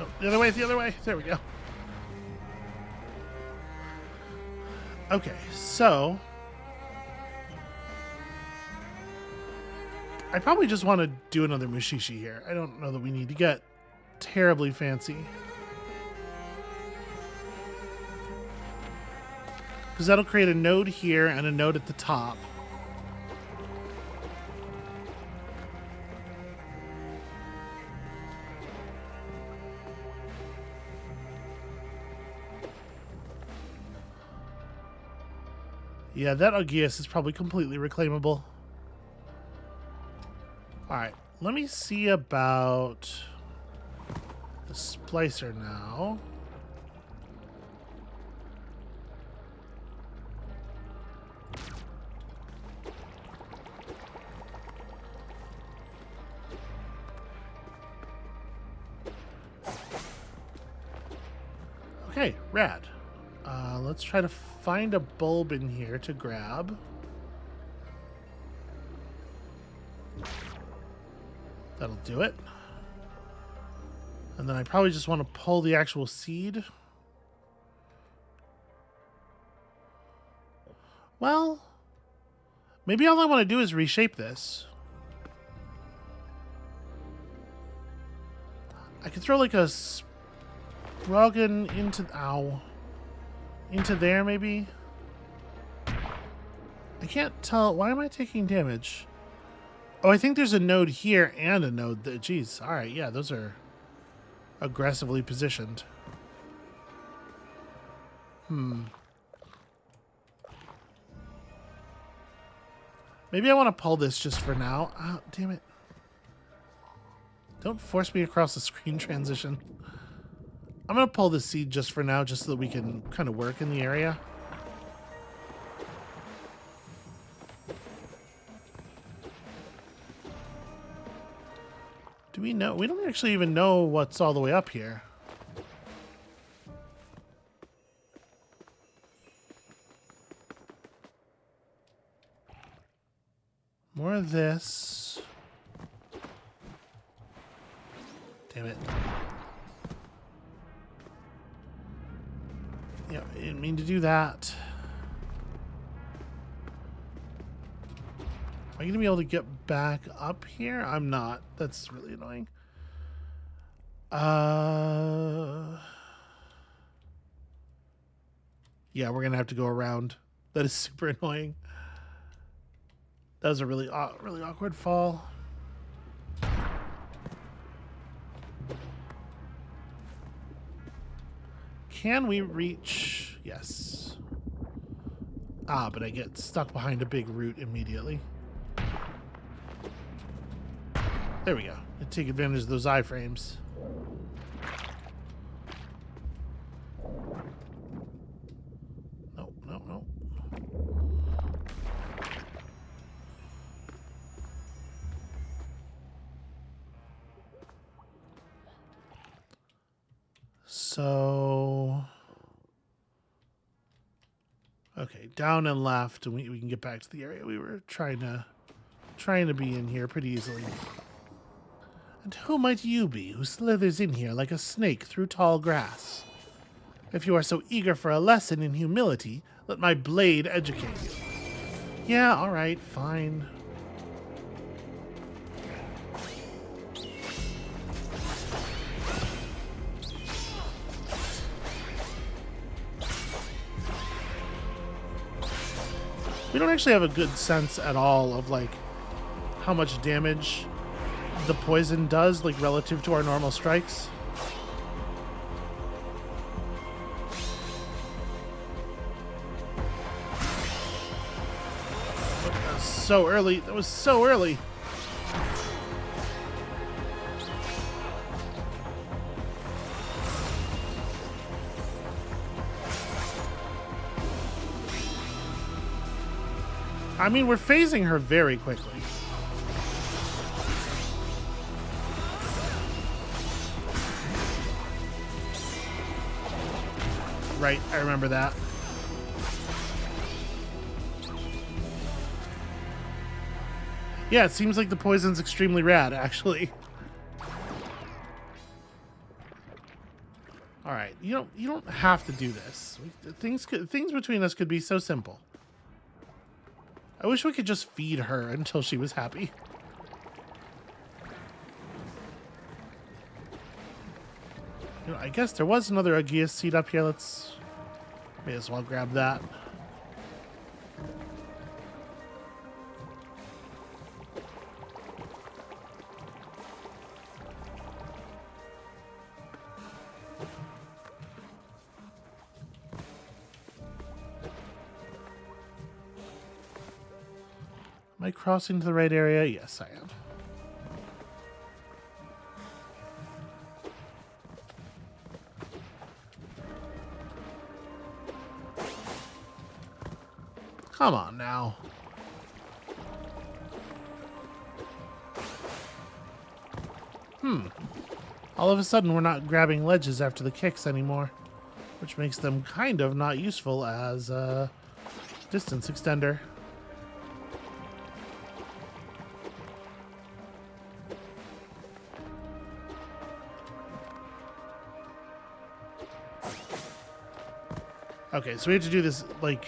Oh, the other way, the other way. There we go. Okay, so... I probably just want to do another Mushishi here. I don't know that we need to get terribly fancy. Because that'll create a node here and a node at the top. Yeah, that Aegeus is probably completely reclaimable. Alright, let me see about the splicer now. Okay, rad. Let's try to find a bulb in here to grab. That'll do it. And then I probably just want to pull the actual seed. Well, maybe all I want to do is reshape this. I could throw like a Spragon into... Ow. Into there, maybe? I can't tell. Why am I taking damage? Oh, I think there's a node here and a node that... Jeez. Alright, yeah, those are aggressively positioned. Maybe I want to pull this just for now. Oh, damn it. Don't force me across the screen transition. I'm going to pull this seed just for now, just so that we can kind of work in the area. Do we know? We don't actually even know what's all the way up here. More of this. Damn it. Yeah, I didn't mean to do that. Am I going to be able to get back up here? I'm not. That's really annoying. Yeah, we're going to have to go around. That is super annoying. That was a really awkward fall. Can we reach? Yes. Ah, but I get stuck behind a big root immediately. There we go. I take advantage of those iframes. No, no, no. So, okay, down and left, and we can get back to the area we were trying to be in here pretty easily. And who might you be who slithers in here like a snake through tall grass? If you are so eager for a lesson in humility, let my blade educate you. Yeah, all right, fine. We don't actually have a good sense at all of, like, how much damage the poison does, like, relative to our normal strikes. Oh, that was so early. That was so early. I mean, we're phasing her very quickly. Right, I remember that. Yeah, it seems like the poison's extremely rad, actually. All right, you don't have to do this. Things between us could be so simple. I wish we could just feed her until she was happy. You know, I guess there was another Aegeus seed up here. May as well grab that. Am I crossing to the right area? Yes, I am. Come on now. All of a sudden, we're not grabbing ledges after the kicks anymore. which makes them kind of not useful as a distance extender. Okay, so we have to do this, like,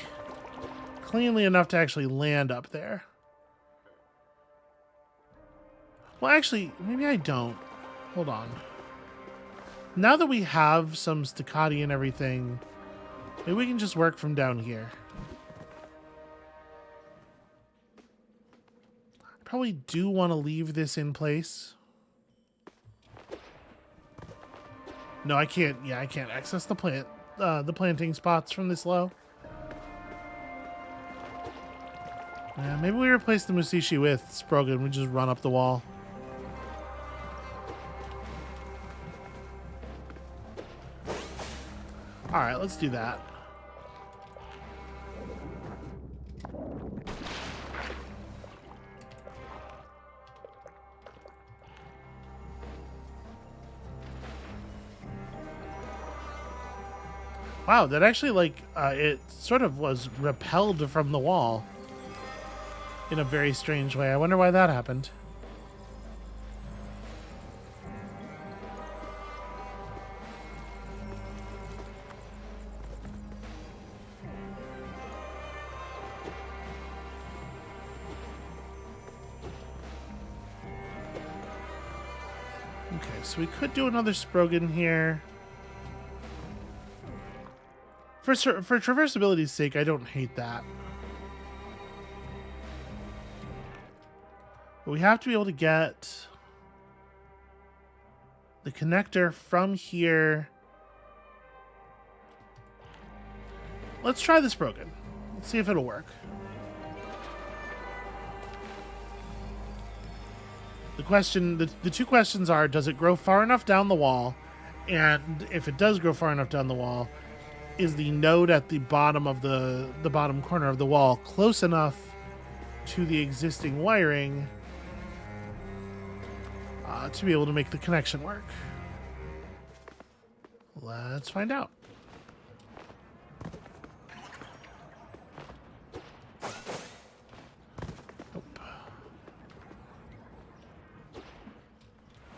cleanly enough to actually land up there. Well, actually, maybe I don't. Hold on. Now that we have some staccati and everything, maybe we can just work from down here. Probably do want to leave this in place. No, I can't. Yeah, I can't access the planting spots from this low. Yeah, maybe we replace the Musishi with Sprogan. We just run up the wall. All right, let's do that. Wow, that actually, like, it sort of was repelled from the wall in a very strange way. I wonder why that happened. Okay, so we could do another Sprogan here. For traversability's sake, I don't hate that. But we have to be able to get the connector from here. Let's try this Sprogan. Let's see if it'll work. The two questions are, does it grow far enough down the wall? And if it does grow far enough down the wall, is the node at the bottom of the bottom corner of the wall close enough to the existing wiring to be able to make the connection work? Let's find out. Nope.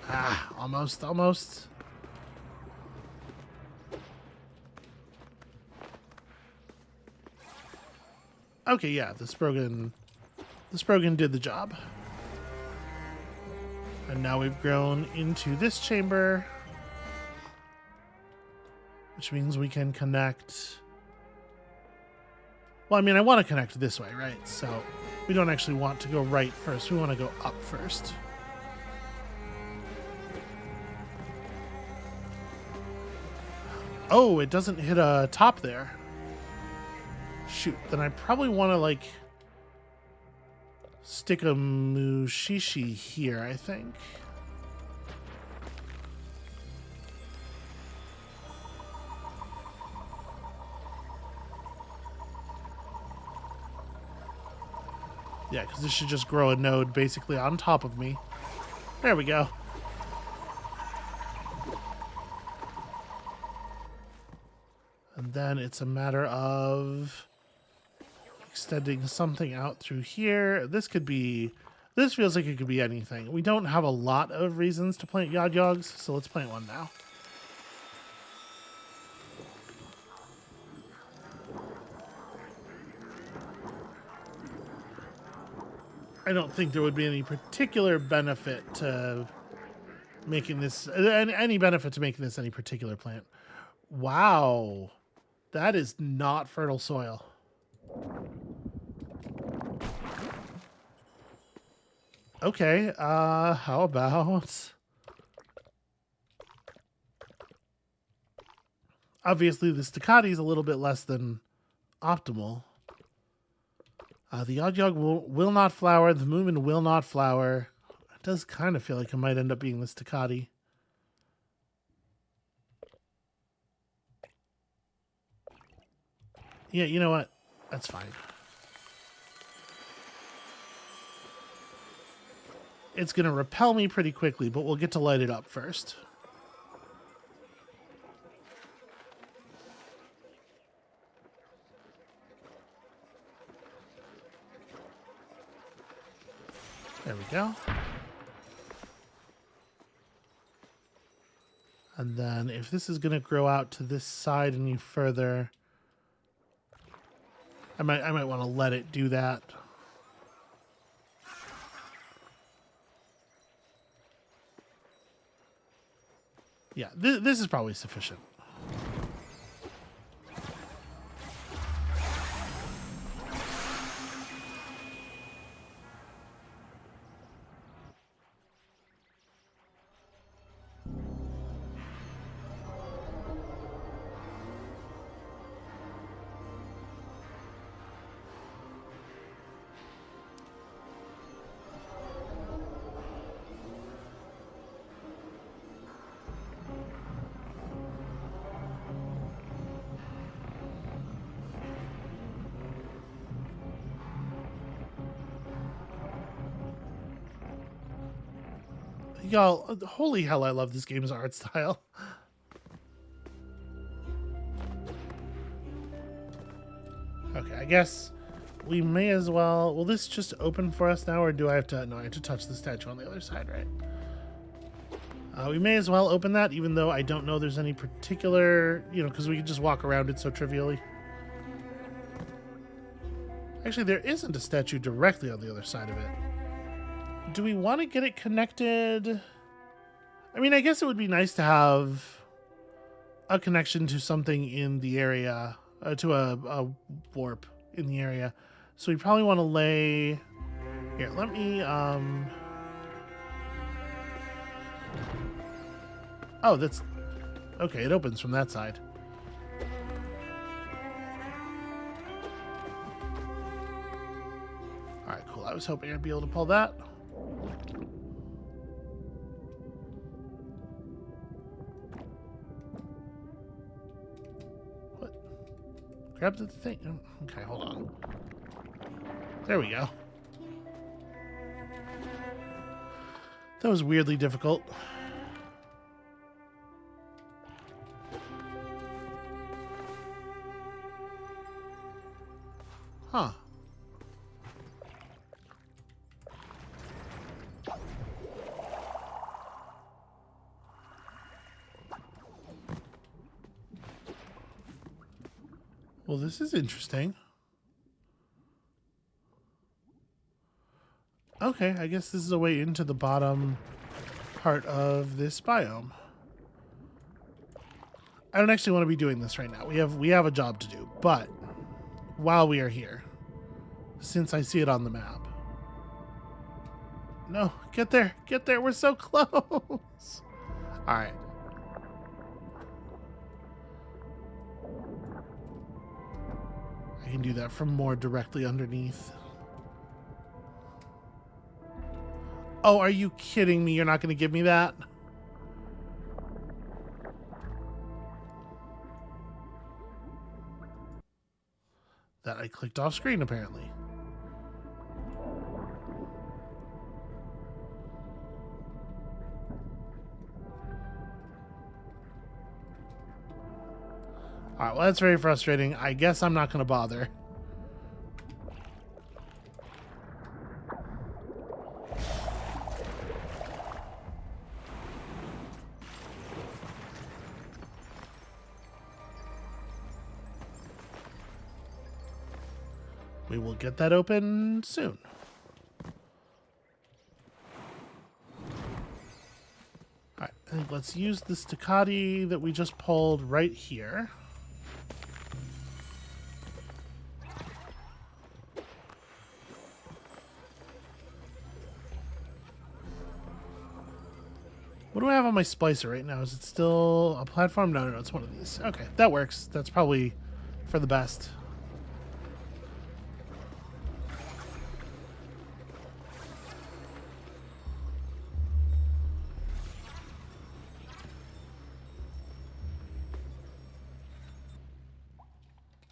Ah, almost. Okay, yeah, the Sprogan did the job. And now we've grown into this chamber, which means we can connect. Well, I mean, I want to connect this way, right? So we don't actually want to go right first. We want to go up first. Oh, it doesn't hit a top there. Shoot, then I probably want to, like, stick a Mushishi here, I think. Yeah, because this should just grow a node basically on top of me. There we go. And then it's a matter of extending something out through here. This feels like it could be anything. We don't have a lot of reasons to plant Yod-Yogs, so let's plant one now. I don't think there would be any particular benefit to making this, any benefit to making this any particular plant. Wow. That is not fertile soil. Okay, how about... Obviously, the staccati is a little bit less than optimal. The Yod-Yog will not flower. The Moomin will not flower. It does kind of feel like it might end up being the staccati. Yeah, you know what? That's fine. It's going to repel me pretty quickly, but we'll get to light it up first. There we go. And then if this is going to grow out to this side any further, I might want to let it do that. Yeah, this is probably sufficient. Y'all, holy hell, I love this game's art style. Okay, I guess we may as well... Will this just open for us now, or do I have to... No, I have to touch the statue on the other side, right? We may as well open that, even though I don't know there's any particular... You know, because we can just walk around it so trivially. Actually, there isn't a statue directly on the other side of it. Do we want to get it connected? I mean, I guess it would be nice to have a connection to something in the area, to a warp in the area. So we probably want to lay... Here, let me... Oh, that's... Okay, it opens from that side. Alright, cool. I was hoping I'd be able to pull that. What? Grab the thing. Okay, hold on. There we go. That was weirdly difficult. Huh. Well, this is interesting. Okay, I guess this is a way into the bottom part of this biome. I don't actually want to be doing this right now. We have a job to do, but while we are here, since I see it on the map. No, get there. Get there. We're so close. All right. I can do that from more directly underneath. Oh, are you kidding me? You're not going to give me that? That I clicked off screen, apparently. Alright, well, that's very frustrating. I guess I'm not going to bother. We will get that open soon. Alright, I think let's use the staccati that we just pulled right here. What do I have on my splicer right now? Is it still a platform? No, it's one of these. Okay, that works. That's probably for the best.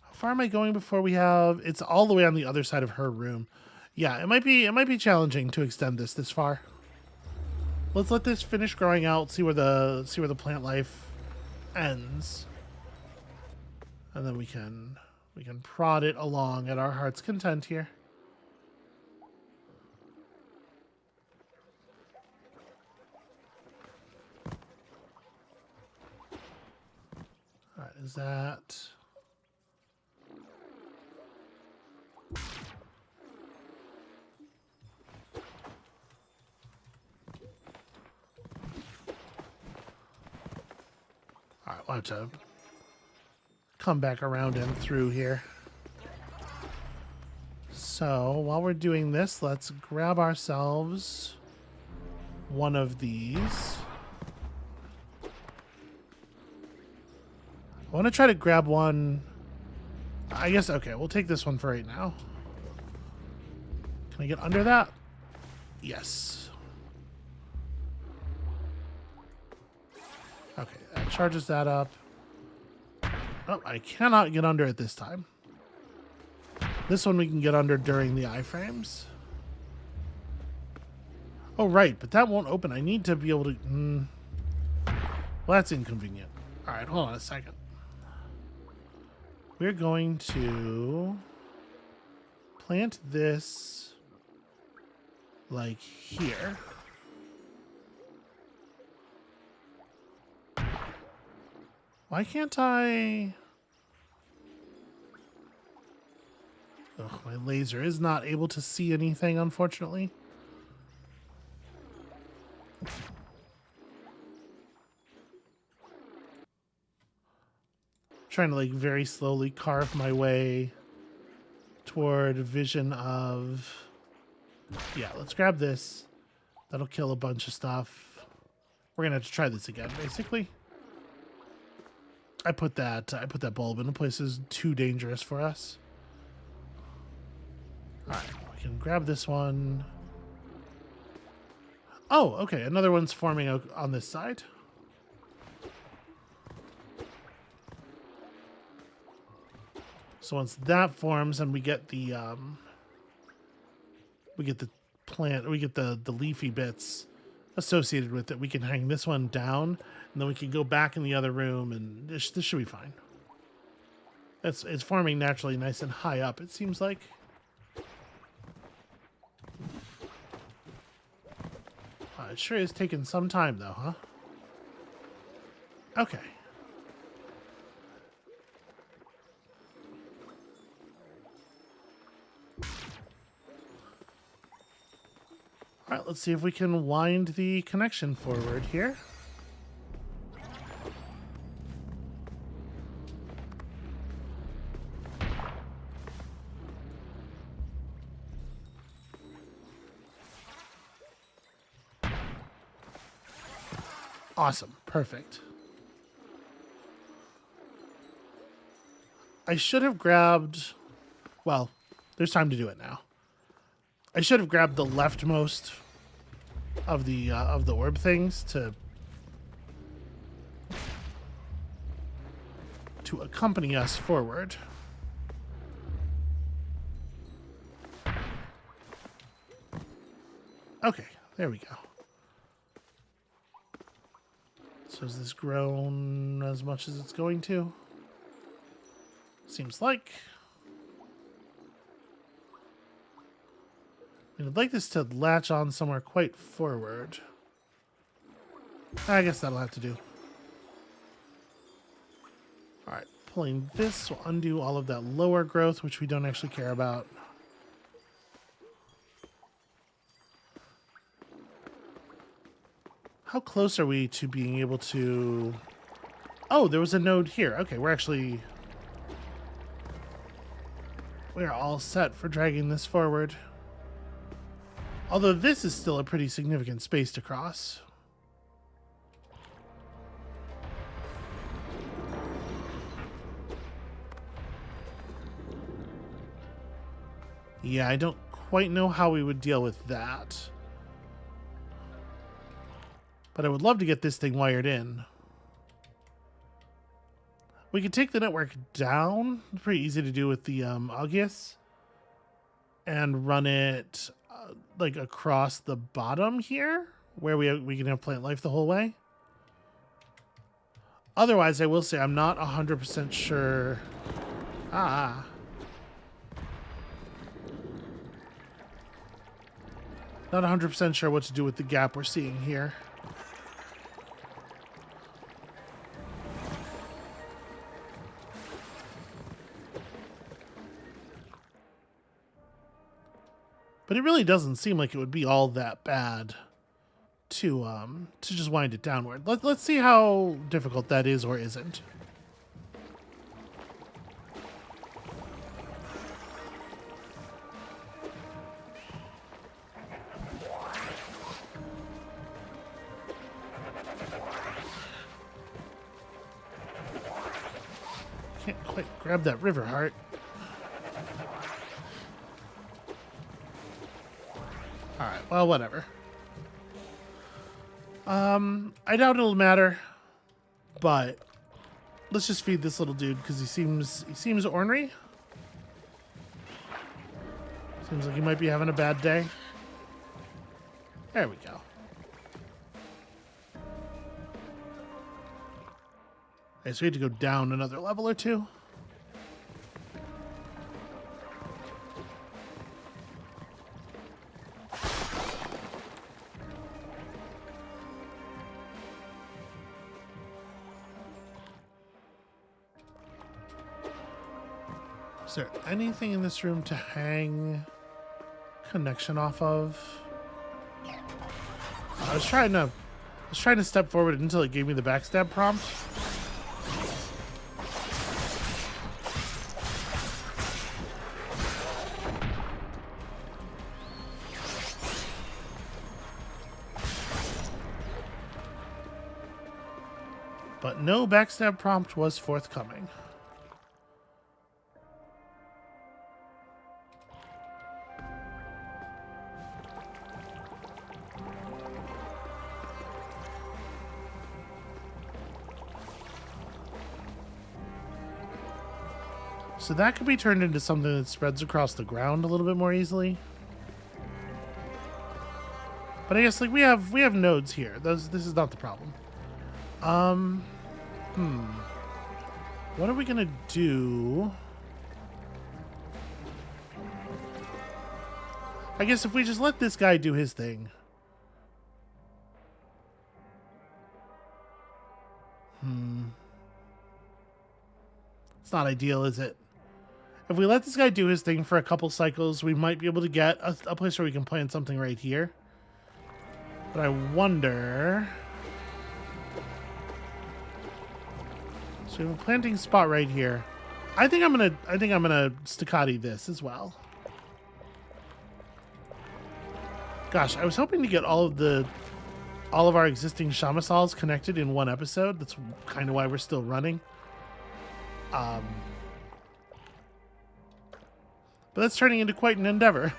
How far am I going before we have... It's all the way on the other side of her room. Yeah, it might be challenging to extend this far. Let's let this finish growing out, see where the plant life ends. And then we can prod it along at our heart's content here. Use that. All right, we'll have to come back around and through here. So while we're doing this, let's grab ourselves one of these. I want to try to grab one. I guess, okay, we'll take this one for right now. Can I get under that? Yes. Okay, that charges that up. Oh, I cannot get under it this time. This one we can get under during the iframes. Oh, right, but that won't open. I need to be able to... Well, that's inconvenient. All right, hold on a second. We're going to plant this like here. Why can't I... Ugh, my laser is not able to see anything, unfortunately. Trying to like very slowly carve my way toward vision of... Yeah, let's grab this. That'll kill a bunch of stuff. We're gonna have to try this again, basically. I put that bulb in a place that's too dangerous for us. All right, we can grab this one. Oh, okay, another one's forming on this side. So once that forms and we get the plant, we get the leafy bits associated with it, we can hang this one down, and then we can go back in the other room, and this should be fine. It's forming naturally nice and high up, it seems like. It sure is taking some time, though, huh? Okay. All right, let's see if we can wind the connection forward here. Awesome. Perfect. I should have grabbed... Well, there's time to do it now. I should have grabbed the leftmost of the orb things to accompany us forward. Okay, there we go. So has this grown as much as it's going to? Seems like. I'd like this to latch on somewhere quite forward. I guess that'll have to do. Alright, pulling this will undo all of that lower growth, which we don't actually care about. How close are we to being able to... Oh, there was a node here. Okay, we're all set for dragging this forward. Although this is still a pretty significant space to cross. Yeah, I don't quite know how we would deal with that. But I would love to get this thing wired in. We could take the network down. It's pretty easy to do with the Augeus. And run it like across the bottom here, where we can have plant life the whole way. Otherwise, I will say I'm not 100% sure. Not 100% sure what to do with the gap we're seeing here. But it really doesn't seem like it would be all that bad to just wind it downward. Let's see how difficult that is or isn't. Can't quite grab that river heart. Alright, well, whatever. I doubt it'll matter, but let's just feed this little dude because he seems ornery. Seems like he might be having a bad day. There we go. Okay, so we had to go down another level or two. Is there anything in this room to hang connection off of? I was trying to step forward until it gave me the backstab prompt. But no backstab prompt was forthcoming. So that could be turned into something that spreads across the ground a little bit more easily. But I guess like we have nodes here. This is not the problem. What are we gonna do? I guess if we just let this guy do his thing. It's not ideal, is it? If we let this guy do his thing for a couple cycles, we might be able to get a place where we can plant something right here. But I wonder... So we have a planting spot right here. I think I'm gonna staccati this as well. Gosh, I was hoping to get all of our existing Shamasals connected in one episode. That's kind of why we're still running. But that's turning into quite an endeavor.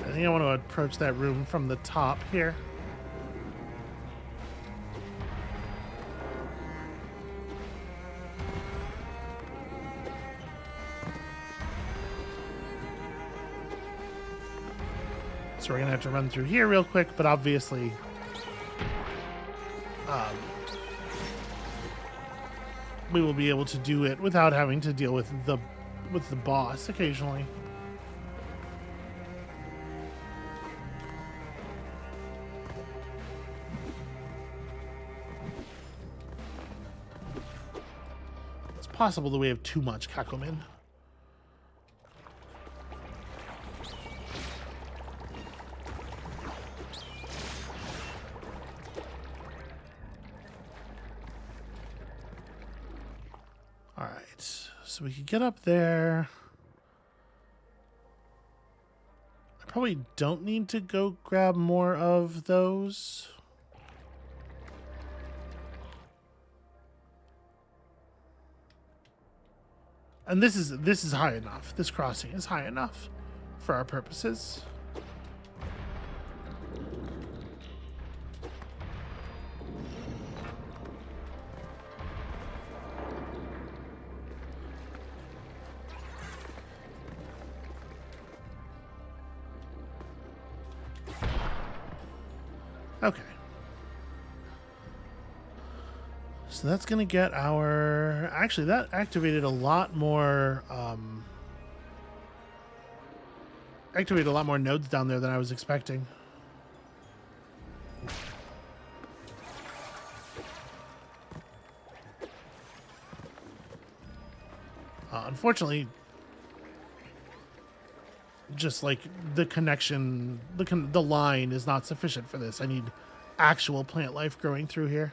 I think I want to approach that room from the top here. So we're going to have to run through here real quick, but obviously we will be able to do it without having to deal with the boss occasionally. It's possible that we have too much Kakomin. So we could get up there. I probably don't need to go grab more of those. And this is high enough. This crossing is high enough for our purposes. Okay. So that's going to get our... Actually, that activated a lot more activate a lot more nodes down there than I was expecting. Unfortunately, just like the connection, the line is not sufficient for this. I need actual plant life growing through here.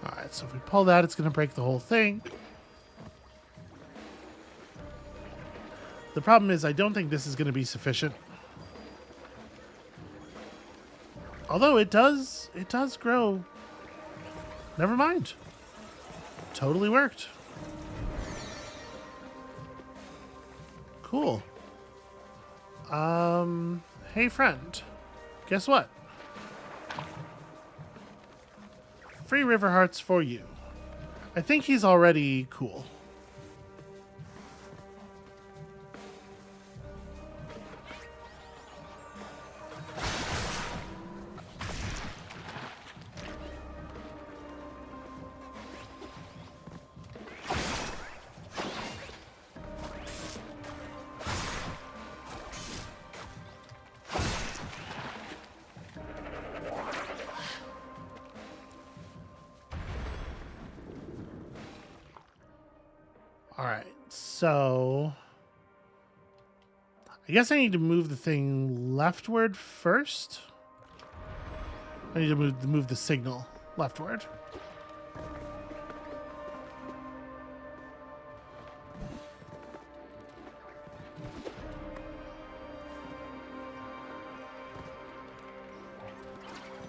Alright, so if we pull that, it's going to break the whole thing. The problem is I don't think this is going to be sufficient. Although it does grow. Never mind. Totally worked. Cool. Hey friend. Guess what? Free river hearts for you. I think he's already cool. Alright, so I guess I need to move the thing leftward first. I need to move the signal leftward.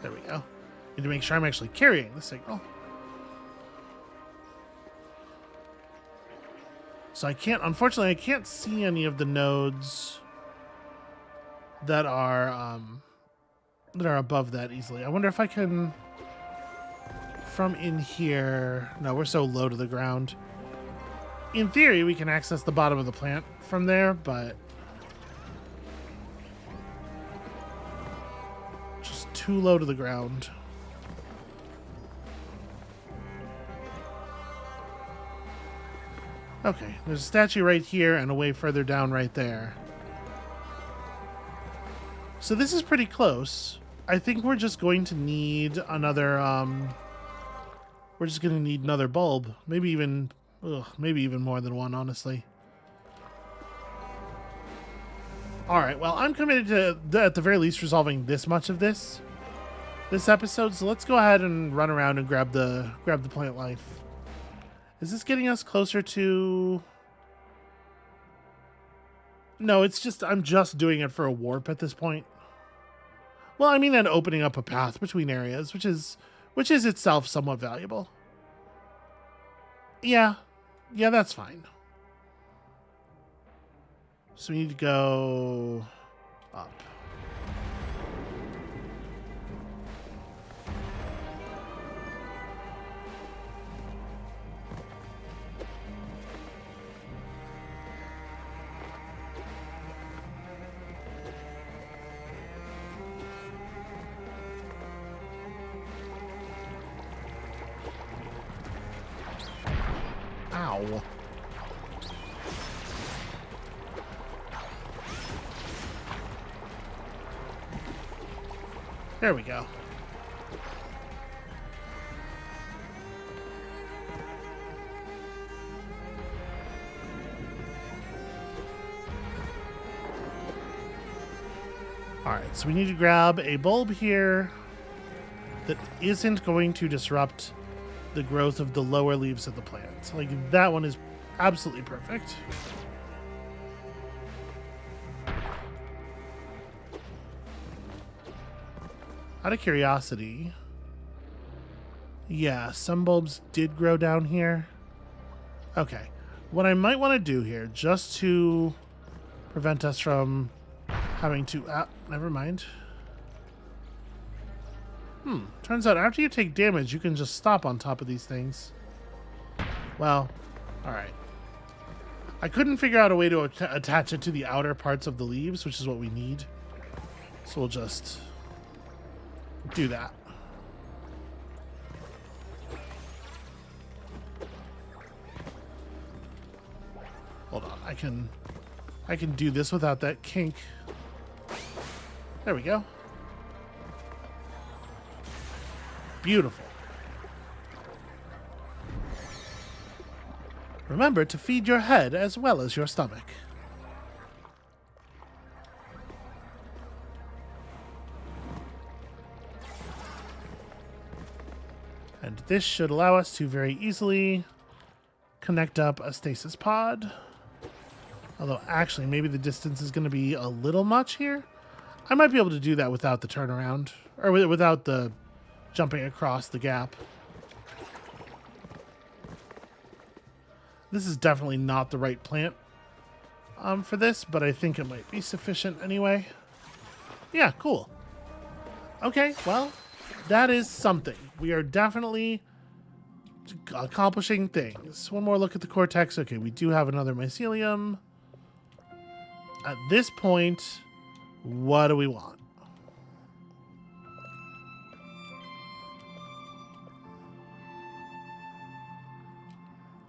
There we go. Need to make sure I'm actually carrying the signal. So unfortunately, I can't see any of the nodes that are above that easily. I wonder if I can, from in here. No, we're so low to the ground. In theory, we can access the bottom of the plant from there, but just too low to the ground. Okay, there's a statue right here and a way further down right there. So this is pretty close. I think we're just going to need another, we're just going to need another bulb. Maybe even more than one, honestly. Alright, well, I'm committed to, at the very least, resolving this much of this episode. So let's go ahead and run around and grab the plant life. Is this getting us closer to... No, it's just... I'm just doing it for a warp at this point. Well, I mean, and opening up a path between areas, which is itself somewhat valuable. Yeah, that's fine. So we need to go up. Ow. There we go. Alright, so we need to grab a bulb here that isn't going to disrupt the growth of the lower leaves of the plant. Like, that one is absolutely perfect. Out of curiosity, yeah, some bulbs did grow down here. Okay, what I might want to do here, just to prevent us from having to... never mind. Turns out after you take damage, you can just stop on top of these things. Well, alright. I couldn't figure out a way to attach it to the outer parts of the leaves, which is what we need. So we'll just do that. Hold on, I can do this without that kink. There we go. Beautiful. Remember to feed your head as well as your stomach. And this should allow us to very easily connect up a stasis pod. Although, actually, maybe the distance is going to be a little much here. I might be able to do that without the turnaround, or without the jumping across the gap. This is definitely not the right plant for this, but I think it might be sufficient anyway. Yeah, cool. Okay, well, that is something. We are definitely accomplishing things. One more look at the cortex. Okay, we do have another mycelium. At this point, what do we want?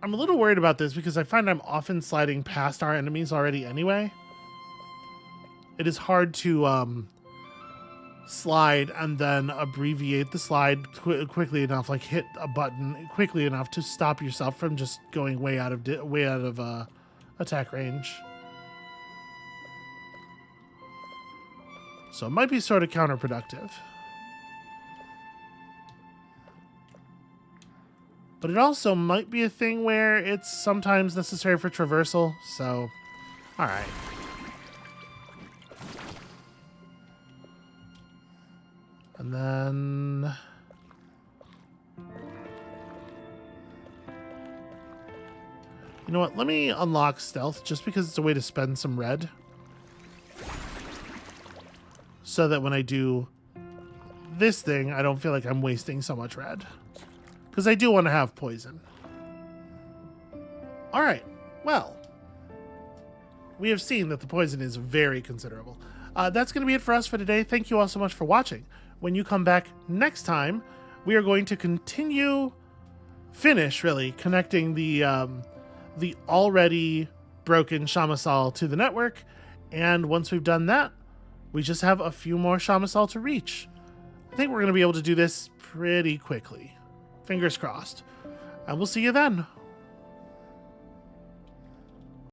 I'm a little worried about this because I find I'm often sliding past our enemies already anyway. It is hard to slide and then abbreviate the slide quickly enough, like hit a button quickly enough to stop yourself from just going way out of attack range. So it might be sort of counterproductive. But it also might be a thing where it's sometimes necessary for traversal, so alright. And then you know what? Let me unlock stealth just because it's a way to spend some red. So that when I do this thing, I don't feel like I'm wasting so much red. Because I do want to have poison. Alright, well. We have seen that the poison is very considerable. That's going to be it for us for today. Thank you all so much for watching. When you come back next time, we are going to finish really, connecting the already broken Shamasal to the network. And once we've done that, we just have a few more Shamasal to reach. I think we're going to be able to do this pretty quickly. Fingers crossed. And we'll see you then.